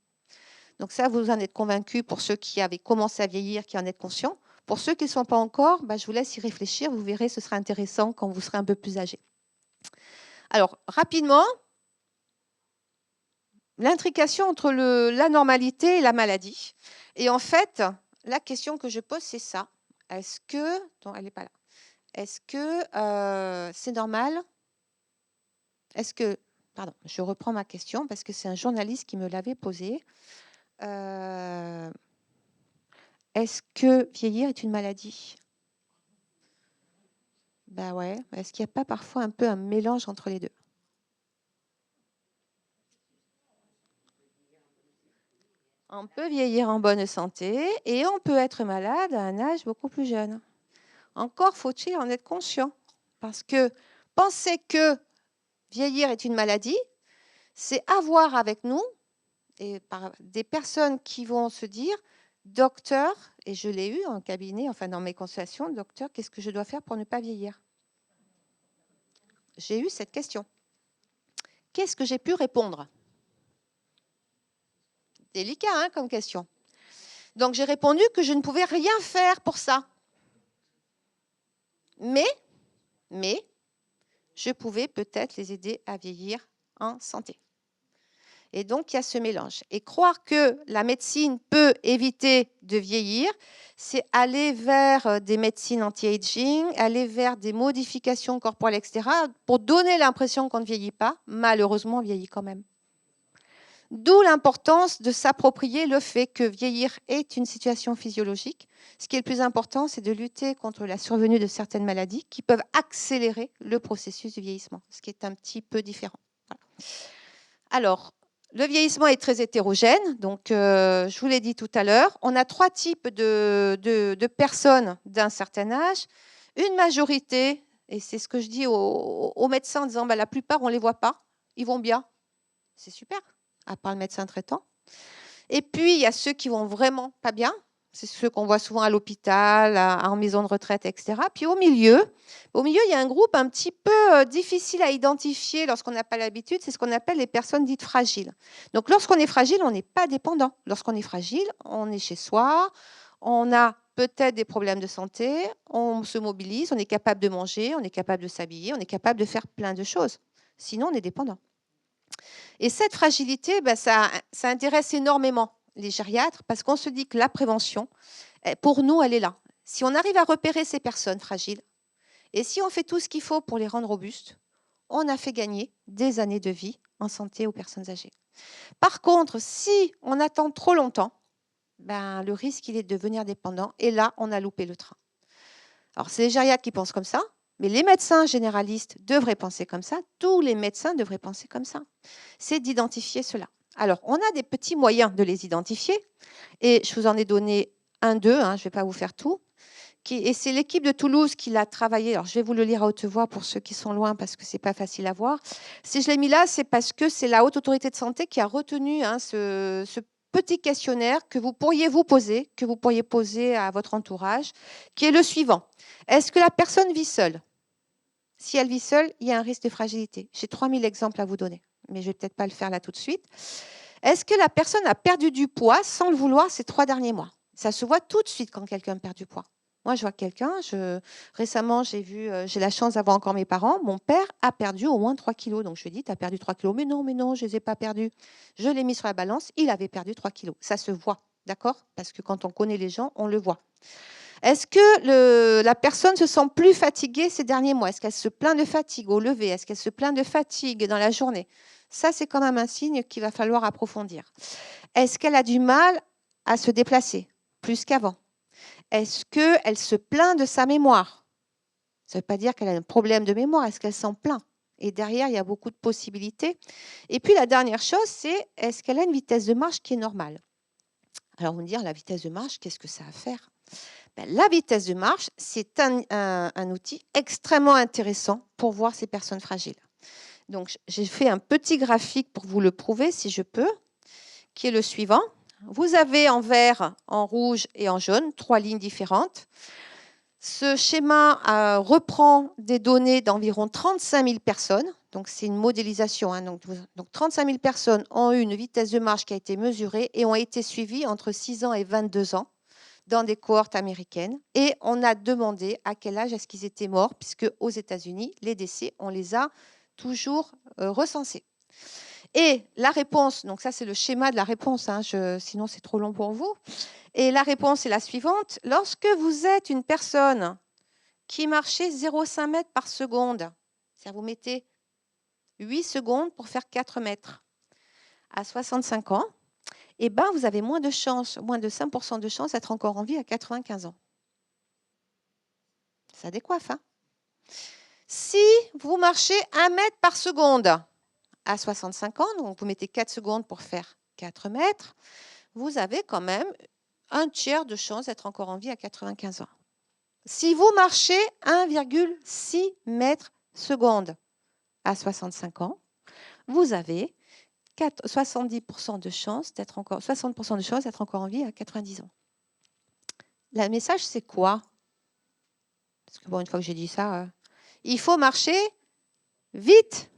Donc ça, vous en êtes convaincus pour ceux qui avaient commencé à vieillir, qui en êtes conscients. Pour ceux qui ne sont pas encore, je vous laisse y réfléchir. Vous verrez, ce sera intéressant quand vous serez un peu plus âgé. Alors, rapidement, l'intrication entre la normalité et la maladie. Et en fait, la question que je pose, c'est ça. Est-ce que... Non, elle n'est pas là. Est-ce que c'est normal? Est-ce que... Pardon, je reprends ma question parce que c'est un journaliste qui me l'avait posée. Est-ce que vieillir est une maladie? Ben ouais. Est-ce qu'il n'y a pas parfois un peu un mélange entre les deux? On peut vieillir en bonne santé et on peut être malade à un âge beaucoup plus jeune. Encore faut-il en être conscient. Parce que penser que vieillir est une maladie, c'est avoir avec nous et par des personnes qui vont se dire, docteur, et je l'ai eu en cabinet, enfin dans mes consultations, docteur, qu'est-ce que je dois faire pour ne pas vieillir? J'ai eu cette question. Qu'est-ce que j'ai pu répondre? Délicat comme question. Donc j'ai répondu que je ne pouvais rien faire pour ça. Mais je pouvais peut-être les aider à vieillir en santé. Et donc, il y a ce mélange. Et croire que la médecine peut éviter de vieillir, c'est aller vers des médecines anti-aging, aller vers des modifications corporelles, etc., pour donner l'impression qu'on ne vieillit pas. Malheureusement, on vieillit quand même. D'où l'importance de s'approprier le fait que vieillir est une situation physiologique. Ce qui est le plus important, c'est de lutter contre la survenue de certaines maladies qui peuvent accélérer le processus du vieillissement, ce qui est un petit peu différent. Voilà. Alors, le vieillissement est très hétérogène, donc je vous l'ai dit tout à l'heure. On a 3 types de personnes d'un certain âge. Une majorité, et c'est ce que je dis aux médecins en disant la plupart, on ne les voit pas, ils vont bien. C'est super, à part le médecin traitant. Et puis, il y a ceux qui vont vraiment pas bien. C'est ceux qu'on voit souvent à l'hôpital, en maison de retraite, etc. Puis au milieu, il y a un groupe un petit peu difficile à identifier lorsqu'on n'a pas l'habitude. C'est ce qu'on appelle les personnes dites fragiles. Donc, lorsqu'on est fragile, on n'est pas dépendant. Lorsqu'on est fragile, on est chez soi, on a peut-être des problèmes de santé, on se mobilise, on est capable de manger, on est capable de s'habiller, on est capable de faire plein de choses. Sinon, on est dépendant. Et cette fragilité, ça intéresse énormément les gériatres parce qu'on se dit que la prévention, pour nous, elle est là. Si on arrive à repérer ces personnes fragiles et si on fait tout ce qu'il faut pour les rendre robustes, on a fait gagner des années de vie en santé aux personnes âgées. Par contre, si on attend trop longtemps, le risque, il est de devenir dépendant et là, on a loupé le train. Alors, c'est les gériatres qui pensent comme ça, mais les médecins généralistes devraient penser comme ça. Tous les médecins devraient penser comme ça. C'est d'identifier cela. Alors, on a des petits moyens de les identifier. Et je vous en ai donné deux, je ne vais pas vous faire tout. Et c'est l'équipe de Toulouse qui l'a travaillé. Alors, je vais vous le lire à haute voix pour ceux qui sont loin parce que ce n'est pas facile à voir. Si je l'ai mis là, c'est parce que c'est la Haute Autorité de Santé qui a retenu ce petit questionnaire que vous pourriez vous poser, que vous pourriez poser à votre entourage, qui est le suivant. Est-ce que la personne vit seule? Si elle vit seule, il y a un risque de fragilité. J'ai 3000 exemples à vous donner, mais je ne vais peut-être pas le faire là tout de suite. Est-ce que la personne a perdu du poids sans le vouloir ces 3 derniers mois? Ça se voit tout de suite quand quelqu'un perd du poids. Moi, je vois quelqu'un, récemment, j'ai la chance d'avoir encore mes parents. Mon père a perdu au moins 3 kilos. Donc, je lui ai dit, tu as perdu 3 kilos. Mais non, je ne les ai pas perdus. Je l'ai mis sur la balance. Il avait perdu 3 kilos. Ça se voit, d'accord? Parce que quand on connaît les gens, on le voit. Est-ce que la personne se sent plus fatiguée ces derniers mois? Est-ce qu'elle se plaint de fatigue au lever? Est-ce qu'elle se plaint de fatigue dans la journée? Ça, c'est quand même un signe qu'il va falloir approfondir. Est-ce qu'elle a du mal à se déplacer plus qu'avant? Est-ce qu'elle se plaint de sa mémoire? Ça ne veut pas dire qu'elle a un problème de mémoire. Est-ce qu'elle s'en plaint? Et derrière, il y a beaucoup de possibilités. Et puis, la dernière chose, c'est est-ce qu'elle a une vitesse de marche qui est normale? Alors, vous me dire, la vitesse de marche, qu'est-ce que ça a à faire? La vitesse de marche, c'est un outil extrêmement intéressant pour voir ces personnes fragiles. Donc, j'ai fait un petit graphique pour vous le prouver, si je peux, qui est le suivant. Vous avez en vert, en rouge et en jaune 3 lignes différentes. Ce schéma reprend des données d'environ 35 000 personnes. Donc, c'est une modélisation. Hein. Donc, 35 000 personnes ont eu une vitesse de marche qui a été mesurée et ont été suivies entre 6 ans et 22 ans dans des cohortes américaines. Et on a demandé à quel âge est-ce qu'ils étaient morts, puisque aux États-Unis, les décès, on les a toujours recensés. Et la réponse, donc ça c'est le schéma de la réponse, hein, sinon c'est trop long pour vous. Et la réponse est la suivante. Lorsque vous êtes une personne qui marchait 0,5 mètres par seconde, c'est-à-dire vous mettez 8 secondes pour faire 4 mètres, à 65 ans, eh ben, vous avez moins de 5% de chance d'être encore en vie à 95 ans. Ça décoiffe, hein? Si vous marchez 1 mètre par seconde à 65 ans, donc vous mettez 4 secondes pour faire 4 mètres, vous avez quand même un tiers de chance d'être encore en vie à 95 ans. Si vous marchez 1,6 mètres seconde à 65 ans, vous avez 70% de chance d'être encore, 60% de chance d'être encore en vie à 90 ans. Le message, c'est quoi? Parce que bon, une fois que j'ai dit ça, il faut marcher vite,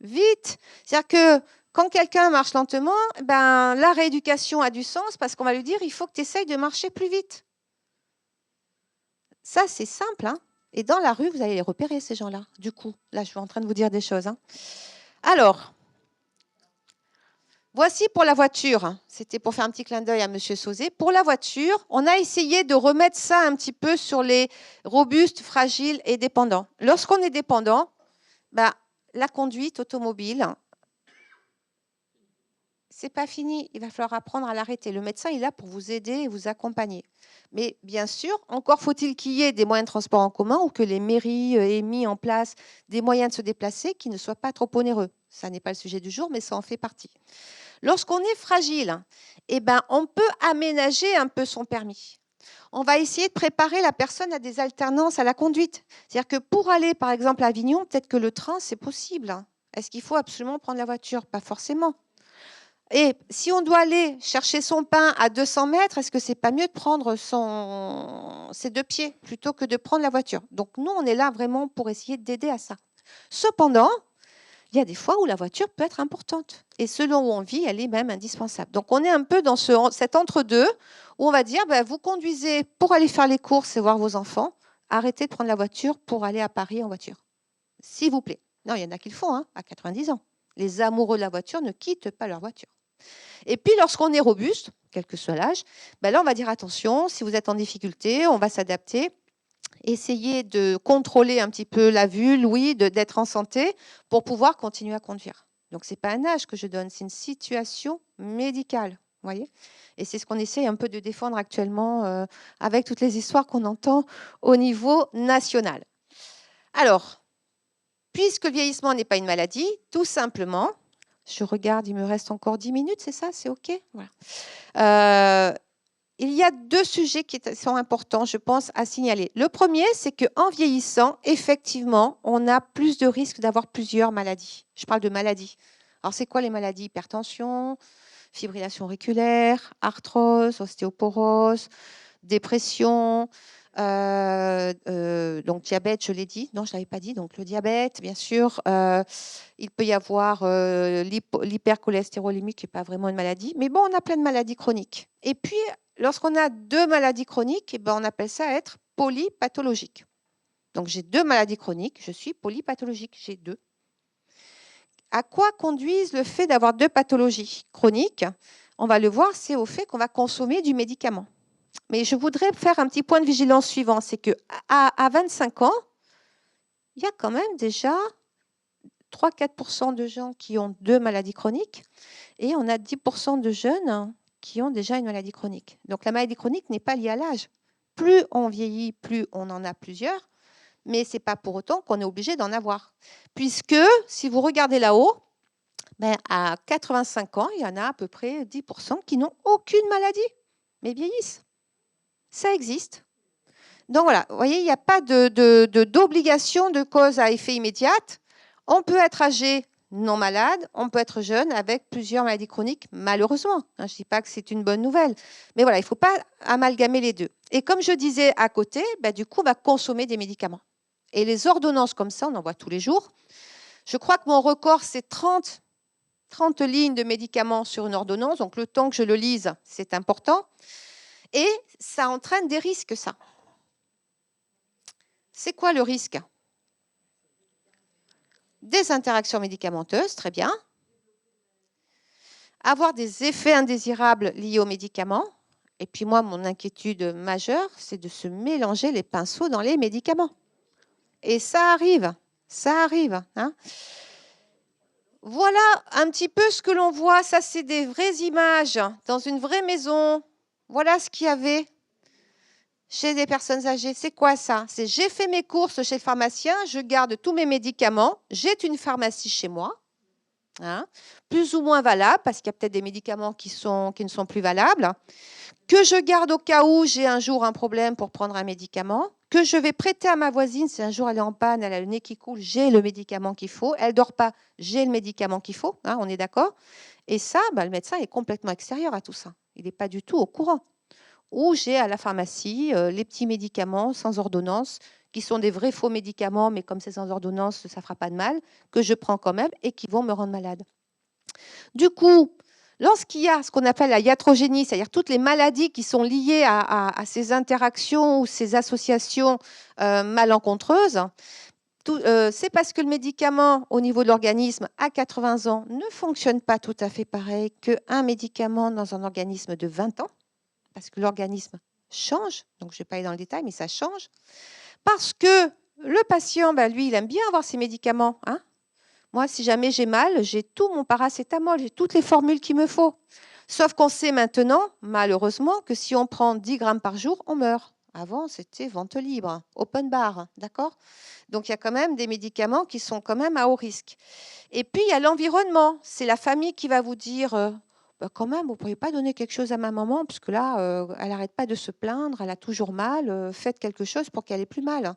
vite. C'est-à-dire que quand quelqu'un marche lentement, ben, la rééducation a du sens parce qu'on va lui dire, il faut que tu essayes de marcher plus vite. Ça, c'est simple. Hein, et dans la rue, vous allez les repérer, ces gens-là. Du coup, là, je suis en train de vous dire des choses. Hein. Alors, voici pour la voiture. C'était pour faire un petit clin d'œil à M. Sauzet. Pour la voiture, on a essayé de remettre ça un petit peu sur les robustes, fragiles et dépendants. Lorsqu'on est dépendant, ben, la conduite automobile, c'est pas fini. Il va falloir apprendre à l'arrêter. Le médecin est là pour vous aider et vous accompagner. Mais bien sûr, encore faut-il qu'il y ait des moyens de transport en commun ou que les mairies aient mis en place des moyens de se déplacer qui ne soient pas trop onéreux. Ça n'est pas le sujet du jour, mais ça en fait partie. Lorsqu'on est fragile, eh ben, on peut aménager un peu son permis. On va essayer de préparer la personne à des alternances à la conduite. C'est-à-dire que pour aller, par exemple, à Avignon, peut-être que le train, c'est possible. Est-ce qu'il faut absolument prendre la voiture? Pas forcément. Et si on doit aller chercher son pain à 200 mètres, est-ce que c'est pas mieux de prendre ses 2 pieds plutôt que de prendre la voiture? Donc nous, on est là vraiment pour essayer d'aider à ça. Cependant, il y a des fois où la voiture peut être importante. Et selon où on vit, elle est même indispensable. Donc on est un peu dans cet entre-deux où on va dire, ben, vous conduisez pour aller faire les courses et voir vos enfants, arrêtez de prendre la voiture pour aller à Paris en voiture. S'il vous plaît. Non, il y en a qui le font, hein, à 90 ans. Les amoureux de la voiture ne quittent pas leur voiture. Et puis, lorsqu'on est robuste, quel que soit l'âge, ben là, on va dire attention, si vous êtes en difficulté, on va s'adapter. Essayez de contrôler un petit peu la vue, l'ouïe, d'être en santé pour pouvoir continuer à conduire. Donc, ce n'est pas un âge que je donne, c'est une situation médicale. Voyez, et c'est ce qu'on essaie un peu de défendre actuellement avec toutes les histoires qu'on entend au niveau national. Alors, puisque le vieillissement n'est pas une maladie, tout simplement, je regarde, il me reste encore 10 minutes, c'est ça? C'est OK? Voilà. Il y a 2 sujets qui sont importants, je pense, à signaler. Le premier, c'est qu'en vieillissant, effectivement, on a plus de risques d'avoir plusieurs maladies. Je parle de maladies. Alors, c'est quoi les maladies? Hypertension, fibrillation auriculaire, arthrose, ostéoporose, dépression, Donc diabète, je l'ai dit. Non, je ne l'avais pas dit. Donc le diabète, bien sûr. Il peut y avoir l'hypercholestérolémie, qui n'est pas vraiment une maladie. Mais bon, on a plein de maladies chroniques. Et puis, lorsqu'on a 2 maladies chroniques, eh ben, on appelle ça être polypathologique. Donc j'ai 2 maladies chroniques, je suis polypathologique, j'ai 2. À quoi conduisent le fait d'avoir 2 pathologies chroniques? On va le voir, c'est au fait qu'on va consommer du médicament. Mais je voudrais faire un petit point de vigilance suivant, c'est qu'à 25 ans, il y a quand même déjà 3-4% de gens qui ont 2 maladies chroniques et on a 10% de jeunes qui ont déjà une maladie chronique. Donc la maladie chronique n'est pas liée à l'âge. Plus on vieillit, plus on en a plusieurs, mais ce n'est pas pour autant qu'on est obligé d'en avoir. Puisque si vous regardez là-haut, ben, à 85 ans, il y en a à peu près 10% qui n'ont aucune maladie, mais vieillissent. Ça existe. Donc voilà, vous voyez, il n'y a pas d'obligation de cause à effet immédiate. On peut être âgé non malade, on peut être jeune avec plusieurs maladies chroniques, malheureusement. Je ne dis pas que c'est une bonne nouvelle. Mais voilà, il ne faut pas amalgamer les deux. Et comme je disais à côté, ben, du coup, on va consommer des médicaments. Et les ordonnances comme ça, on en voit tous les jours. Je crois que mon record, c'est 30 lignes de médicaments sur une ordonnance. Donc le temps que je le lise, c'est important. Et ça entraîne des risques, ça. C'est quoi le risque? Des interactions médicamenteuses, très bien. Avoir des effets indésirables liés aux médicaments. Et puis moi, mon inquiétude majeure, c'est de se mélanger les pinceaux dans les médicaments. Et ça arrive, ça arrive. Hein. Voilà un petit peu ce que l'on voit. Ça, c'est des vraies images dans une vraie maison. Voilà ce qu'il y avait chez des personnes âgées. C'est quoi ça? C'est j'ai fait mes courses chez le pharmacien, je garde tous mes médicaments, j'ai une pharmacie chez moi, hein, plus ou moins valable, parce qu'il y a peut-être des médicaments qui ne sont plus valables, que je garde au cas où j'ai un jour un problème pour prendre un médicament, que je vais prêter à ma voisine si un jour elle est en panne, elle a le nez qui coule, j'ai le médicament qu'il faut, elle ne dort pas, j'ai le médicament qu'il faut, hein, on est d'accord? Et ça, bah, le médecin est complètement extérieur à tout ça. Il n'est pas du tout au courant. Ou j'ai à la pharmacie les petits médicaments sans ordonnance, qui sont des vrais faux médicaments, mais comme c'est sans ordonnance, ça ne fera pas de mal, que je prends quand même et qui vont me rendre malade. Du coup, lorsqu'il y a ce qu'on appelle la iatrogénie, c'est-à-dire toutes les maladies qui sont liées à ces interactions ou ces associations malencontreuses, c'est parce que le médicament au niveau de l'organisme à 80 ans ne fonctionne pas tout à fait pareil qu'un médicament dans un organisme de 20 ans. Parce que l'organisme change, donc je ne vais pas aller dans le détail, mais ça change, parce que le patient, ben, lui, il aime bien avoir ses médicaments. Hein. Moi, si jamais j'ai mal, j'ai tout mon paracétamol, j'ai toutes les formules qu'il me faut. Sauf qu'on sait maintenant, malheureusement, que si on prend 10 grammes par jour, on meurt. Avant, c'était vente libre, open bar, d'accord? Donc, il y a quand même des médicaments qui sont quand même à haut risque. Et puis, il y a l'environnement. C'est la famille qui va vous dire bah, quand même, vous ne pourriez pas donner quelque chose à ma maman, parce que là, elle n'arrête pas de se plaindre, elle a toujours mal, faites quelque chose pour qu'elle ait plus mal.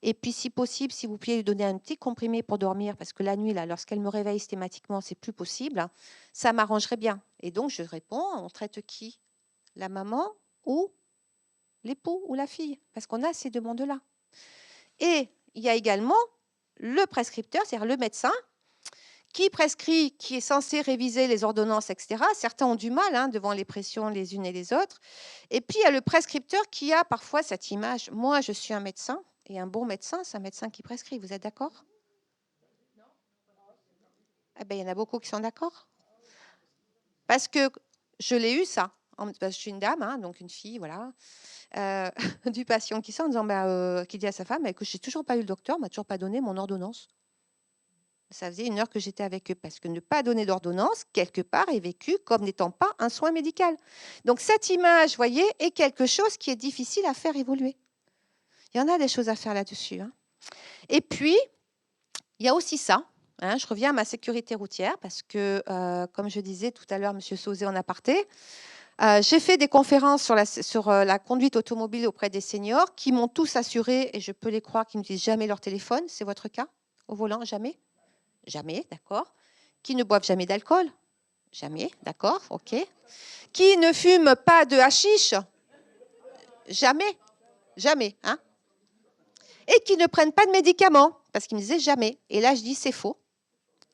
Et puis, si possible, si vous pouviez lui donner un petit comprimé pour dormir, parce que la nuit, là, lorsqu'elle me réveille systématiquement, c'est plus possible, ça m'arrangerait bien. Et donc, je réponds, on traite qui? La maman ou l'époux ou la fille? Parce qu'on a ces demandes-là. Et il y a également le prescripteur, c'est-à-dire le médecin, qui prescrit, qui est censé réviser les ordonnances, etc. Certains ont du mal hein, devant les pressions les unes et les autres. Et puis, il y a le prescripteur qui a parfois cette image. Moi, je suis un médecin, et un bon médecin, c'est un médecin qui prescrit. Vous êtes d'accord? Eh bien, il y en a beaucoup qui sont d'accord. Parce que je l'ai eu, ça. Je suis une dame, hein, donc une fille, voilà. Du patient qui sort en disant, qui dit à sa femme, que je n'ai toujours pas eu le docteur, ne m'a toujours pas donné mon ordonnance. Ça faisait 1 heure que j'étais avec eux, parce que ne pas donner d'ordonnance, quelque part, est vécu comme n'étant pas un soin médical. Donc cette image, vous voyez, est quelque chose qui est difficile à faire évoluer. Il y en a des choses à faire là-dessus. Hein. Et puis, il y a aussi ça. Hein, je reviens à ma sécurité routière, parce que, comme je disais tout à l'heure, M. Sauzé en aparté, j'ai fait des conférences sur la conduite automobile auprès des seniors qui m'ont tous assuré, et je peux les croire, qu'ils n'utilisent jamais leur téléphone. C'est votre cas au volant? Jamais? Jamais, d'accord. Qui ne boivent jamais d'alcool? Jamais, d'accord, ok. Qui ne fument pas de hashish? Jamais, jamais, hein, et qui ne prennent pas de médicaments, parce qu'ils me disaient jamais. Et là, je dis, c'est faux.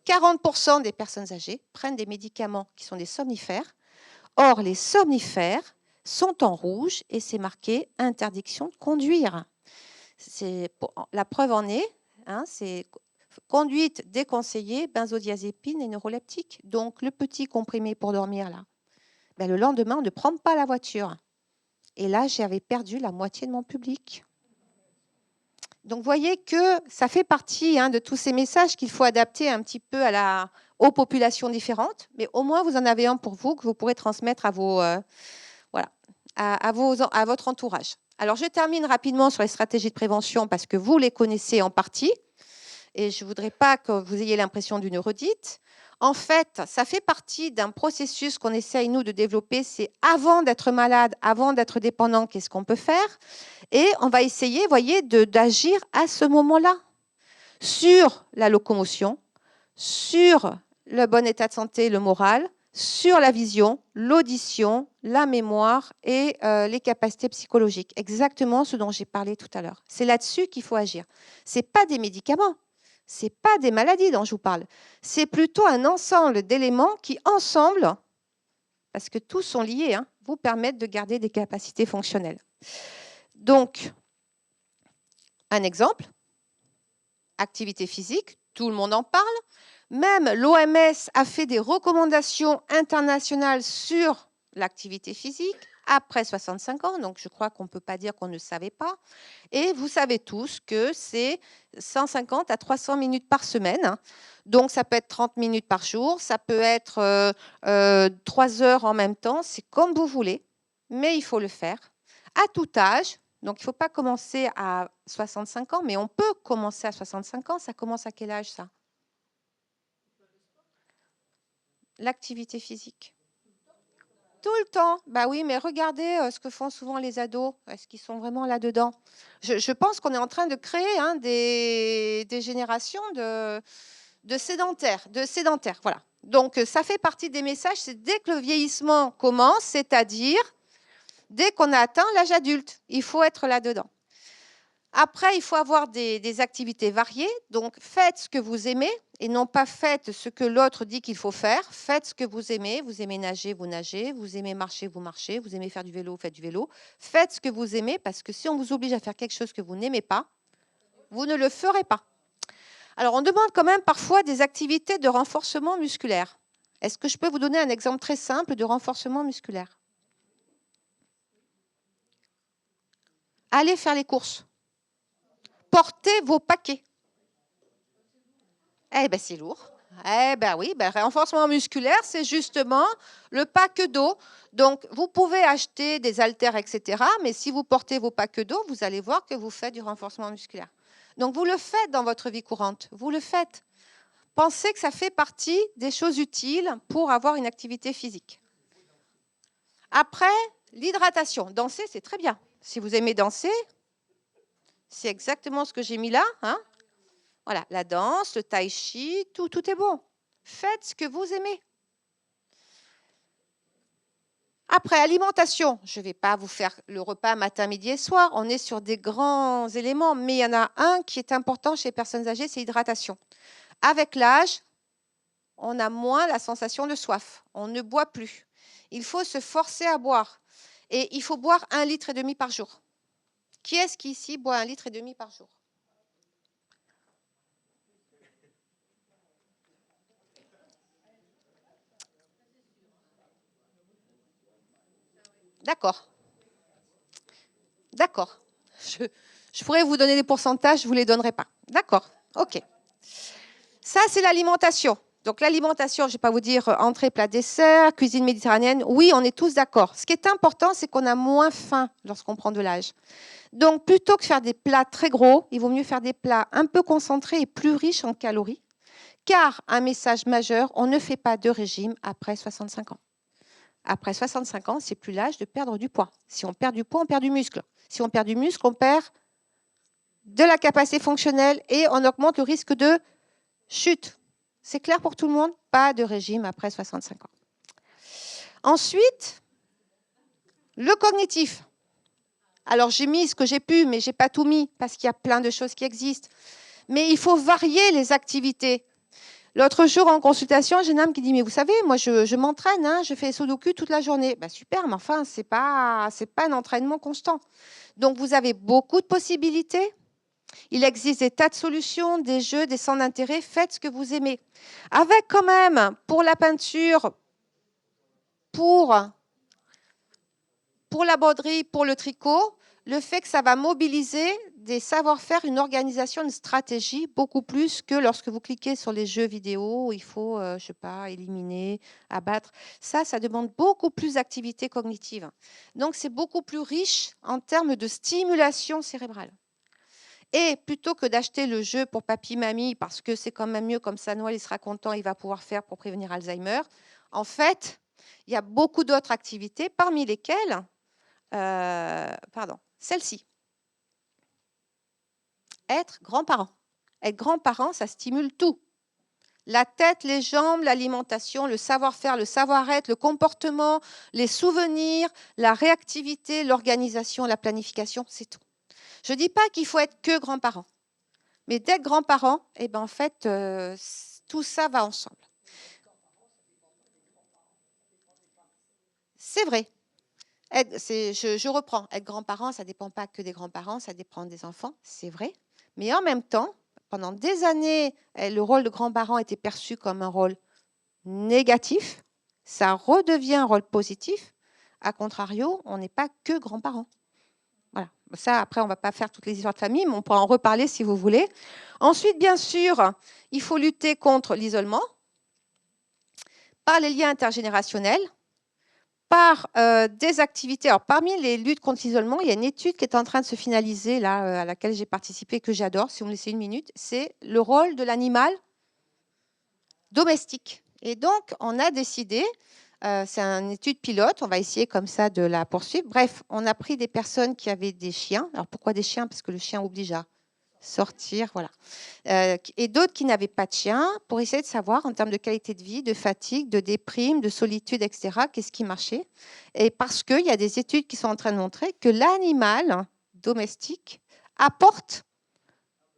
40% des personnes âgées prennent des médicaments qui sont des somnifères. Or, les somnifères sont en rouge et c'est marqué interdiction de conduire. La preuve en est, hein, c'est conduite déconseillée, benzodiazépine et neuroleptique. Donc, le petit comprimé pour dormir, là, ben, le lendemain, on ne prend pas la voiture. Et là, j'avais perdu la moitié de mon public. Donc, vous voyez que ça fait partie, hein, de tous ces messages qu'il faut adapter un petit peu aux populations différentes. Mais au moins, vous en avez un pour vous que vous pourrez transmettre à à votre entourage. Alors, je termine rapidement sur les stratégies de prévention parce que vous les connaissez en partie. Et je ne voudrais pas que vous ayez l'impression d'une redite. En fait, ça fait partie d'un processus qu'on essaye, nous, de développer. C'est avant d'être malade, avant d'être dépendant, qu'est-ce qu'on peut faire? Et on va essayer, vous voyez, d'agir à ce moment-là sur la locomotion, sur le bon état de santé, le moral, sur la vision, l'audition, la mémoire et les capacités psychologiques. Exactement ce dont j'ai parlé tout à l'heure. C'est là-dessus qu'il faut agir. Ce n'est pas des médicaments. Ce n'est pas des maladies dont je vous parle. C'est plutôt un ensemble d'éléments qui, ensemble, parce que tous sont liés, hein, vous permettent de garder des capacités fonctionnelles. Donc, un exemple, activité physique, tout le monde en parle. Même l'OMS a fait des recommandations internationales sur l'activité physique après 65 ans, donc je crois qu'on ne peut pas dire qu'on ne savait pas. Et vous savez tous que c'est 150 à 300 minutes par semaine. Donc ça peut être 30 minutes par jour, ça peut être 3 heures en même temps, c'est comme vous voulez, mais il faut le faire à tout âge. Donc il ne faut pas commencer à 65 ans, mais on peut commencer à 65 ans. Ça commence à quel âge ça? L'activité physique. Tout le temps. Bah oui, mais regardez ce que font souvent les ados. Est-ce qu'ils sont vraiment là-dedans? Je pense qu'on est en train de créer, hein, des générations de sédentaires. Voilà. Donc, ça fait partie des messages. C'est dès que le vieillissement commence, c'est-à-dire dès qu'on a atteint l'âge adulte, il faut être là-dedans. Après, il faut avoir des activités variées. Donc, faites ce que vous aimez et non pas faites ce que l'autre dit qu'il faut faire. Faites ce que vous aimez. Vous aimez nager, vous nagez. Vous aimez marcher, vous marchez. Vous aimez faire du vélo, faites du vélo. Faites ce que vous aimez parce que si on vous oblige à faire quelque chose que vous n'aimez pas, vous ne le ferez pas. Alors, on demande quand même parfois des activités de renforcement musculaire. Est-ce que je peux vous donner un exemple très simple de renforcement musculaire? Allez faire les courses. Portez vos paquets. Eh bien, c'est lourd. Eh bien oui, renforcement musculaire, c'est justement le pack d'eau. Donc, vous pouvez acheter des haltères, etc. Mais si vous portez vos packs d'eau, vous allez voir que vous faites du renforcement musculaire. Donc, vous le faites dans votre vie courante. Vous le faites. Pensez que ça fait partie des choses utiles pour avoir une activité physique. Après, l'hydratation. Danser, c'est très bien. Si vous aimez danser, c'est exactement ce que j'ai mis là, hein. Voilà, la danse, le tai chi, tout est bon. Faites ce que vous aimez. Après, alimentation. Je ne vais pas vous faire le repas matin, midi et soir. On est sur des grands éléments, mais il y en a un qui est important chez les personnes âgées, c'est l'hydratation. Avec l'âge, on a moins la sensation de soif. On ne boit plus. Il faut se forcer à boire. Et il faut boire 1,5 litre par jour. Qui est-ce qui ici boit 1,5 litre par jour? D'accord. D'accord. Je pourrais vous donner des pourcentages, je ne vous les donnerai pas. D'accord. OK. Ça, c'est l'alimentation. Donc, l'alimentation, je ne vais pas vous dire entrée, plat, dessert, cuisine méditerranéenne. Oui, on est tous d'accord. Ce qui est important, c'est qu'on a moins faim lorsqu'on prend de l'âge. Donc, plutôt que faire des plats très gros, il vaut mieux faire des plats un peu concentrés et plus riches en calories. Car, un message majeur, on ne fait pas de régime après 65 ans. Après 65 ans, c'est plus l'âge de perdre du poids. Si on perd du poids, on perd du muscle. Si on perd du muscle, on perd de la capacité fonctionnelle et on augmente le risque de chute. C'est clair pour tout le monde? Pas de régime après 65 ans. Ensuite, le cognitif. Alors, j'ai mis ce que j'ai pu, mais je n'ai pas tout mis, parce qu'il y a plein de choses qui existent. Mais il faut varier les activités. L'autre jour, en consultation, j'ai un homme qui dit, mais vous savez, moi, je m'entraîne, hein, je fais Sudoku toute la journée. Ben, super, mais enfin, ce n'est pas un entraînement constant. Donc, vous avez beaucoup de possibilités. Il existe des tas de solutions, des jeux, des centres d'intérêt. Faites ce que vous aimez. Avec quand même, pour la peinture, pour la broderie, pour le tricot, le fait que ça va mobiliser des savoir-faire, une organisation, une stratégie, beaucoup plus que lorsque vous cliquez sur les jeux vidéo où il faut, je ne sais pas, éliminer, abattre. Ça demande beaucoup plus d'activité cognitive. Donc, c'est beaucoup plus riche en termes de stimulation cérébrale. Et plutôt que d'acheter le jeu pour papy, mamie, parce que c'est quand même mieux, comme ça, Noël, il sera content, il va pouvoir faire pour prévenir Alzheimer, en fait, il y a beaucoup d'autres activités, parmi lesquelles, celle-ci. Être grand-parent. Être grand-parent, ça stimule tout. La tête, les jambes, l'alimentation, le savoir-faire, le savoir-être, le comportement, les souvenirs, la réactivité, l'organisation, la planification, c'est tout. Je ne dis pas qu'il faut être que grand-parent. Mais d'être grand-parent, eh ben, en fait, tout ça va ensemble. C'est vrai. Je reprends. Être grand-parent, ça ne dépend pas que des grands-parents, ça dépend des enfants, c'est vrai. Mais en même temps, pendant des années, le rôle de grand-parent était perçu comme un rôle négatif. Ça redevient un rôle positif. A contrario, on n'est pas que grands-parents. Voilà. Ça, après, on ne va pas faire toutes les histoires de famille, mais on pourra en reparler si vous voulez. Ensuite, bien sûr, il faut lutter contre l'isolement par les liens intergénérationnels, par des activités. Alors, parmi les luttes contre l'isolement, il y a une étude qui est en train de se finaliser, là, à laquelle j'ai participé, que j'adore, si vous me laissez une minute. C'est le rôle de l'animal domestique. Et donc, on a décidé, c'est une étude pilote, on va essayer comme ça de la poursuivre. Bref, on a pris des personnes qui avaient des chiens. Alors, pourquoi des chiens? Parce que le chien oblige à sortir, voilà. Et d'autres qui n'avaient pas de chien, pour essayer de savoir en termes de qualité de vie, de fatigue, de déprime, de solitude, etc., qu'est-ce qui marchait. Et parce qu'il y a des études qui sont en train de montrer que l'animal domestique apporte,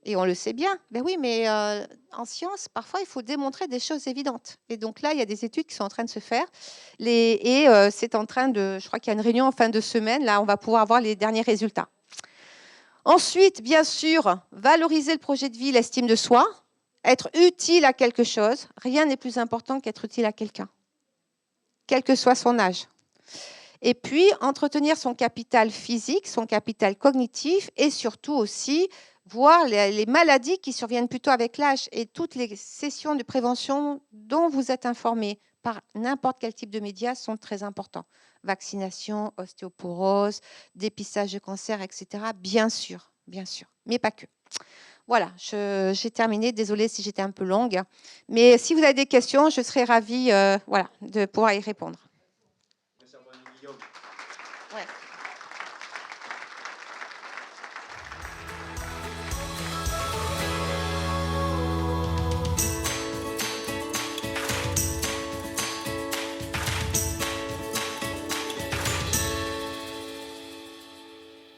et on le sait bien, ben oui, mais en science, parfois, il faut démontrer des choses évidentes. Et donc là, il y a des études qui sont en train de se faire. C'est en train de, je crois qu'il y a une réunion en fin de semaine, là, on va pouvoir avoir les derniers résultats. Ensuite, bien sûr, valoriser le projet de vie, l'estime de soi, être utile à quelque chose. Rien n'est plus important qu'être utile à quelqu'un, quel que soit son âge. Et puis, entretenir son capital physique, son capital cognitif et surtout aussi voir les maladies qui surviennent plutôt avec l'âge et toutes les sessions de prévention dont vous êtes informés par n'importe quel type de médias sont très importants. Vaccination, ostéoporose, dépistage de cancer, etc. Bien sûr, mais pas que. Voilà, j'ai terminé. Désolée si j'étais un peu longue. Mais si vous avez des questions, je serais ravie de pouvoir y répondre. Ouais.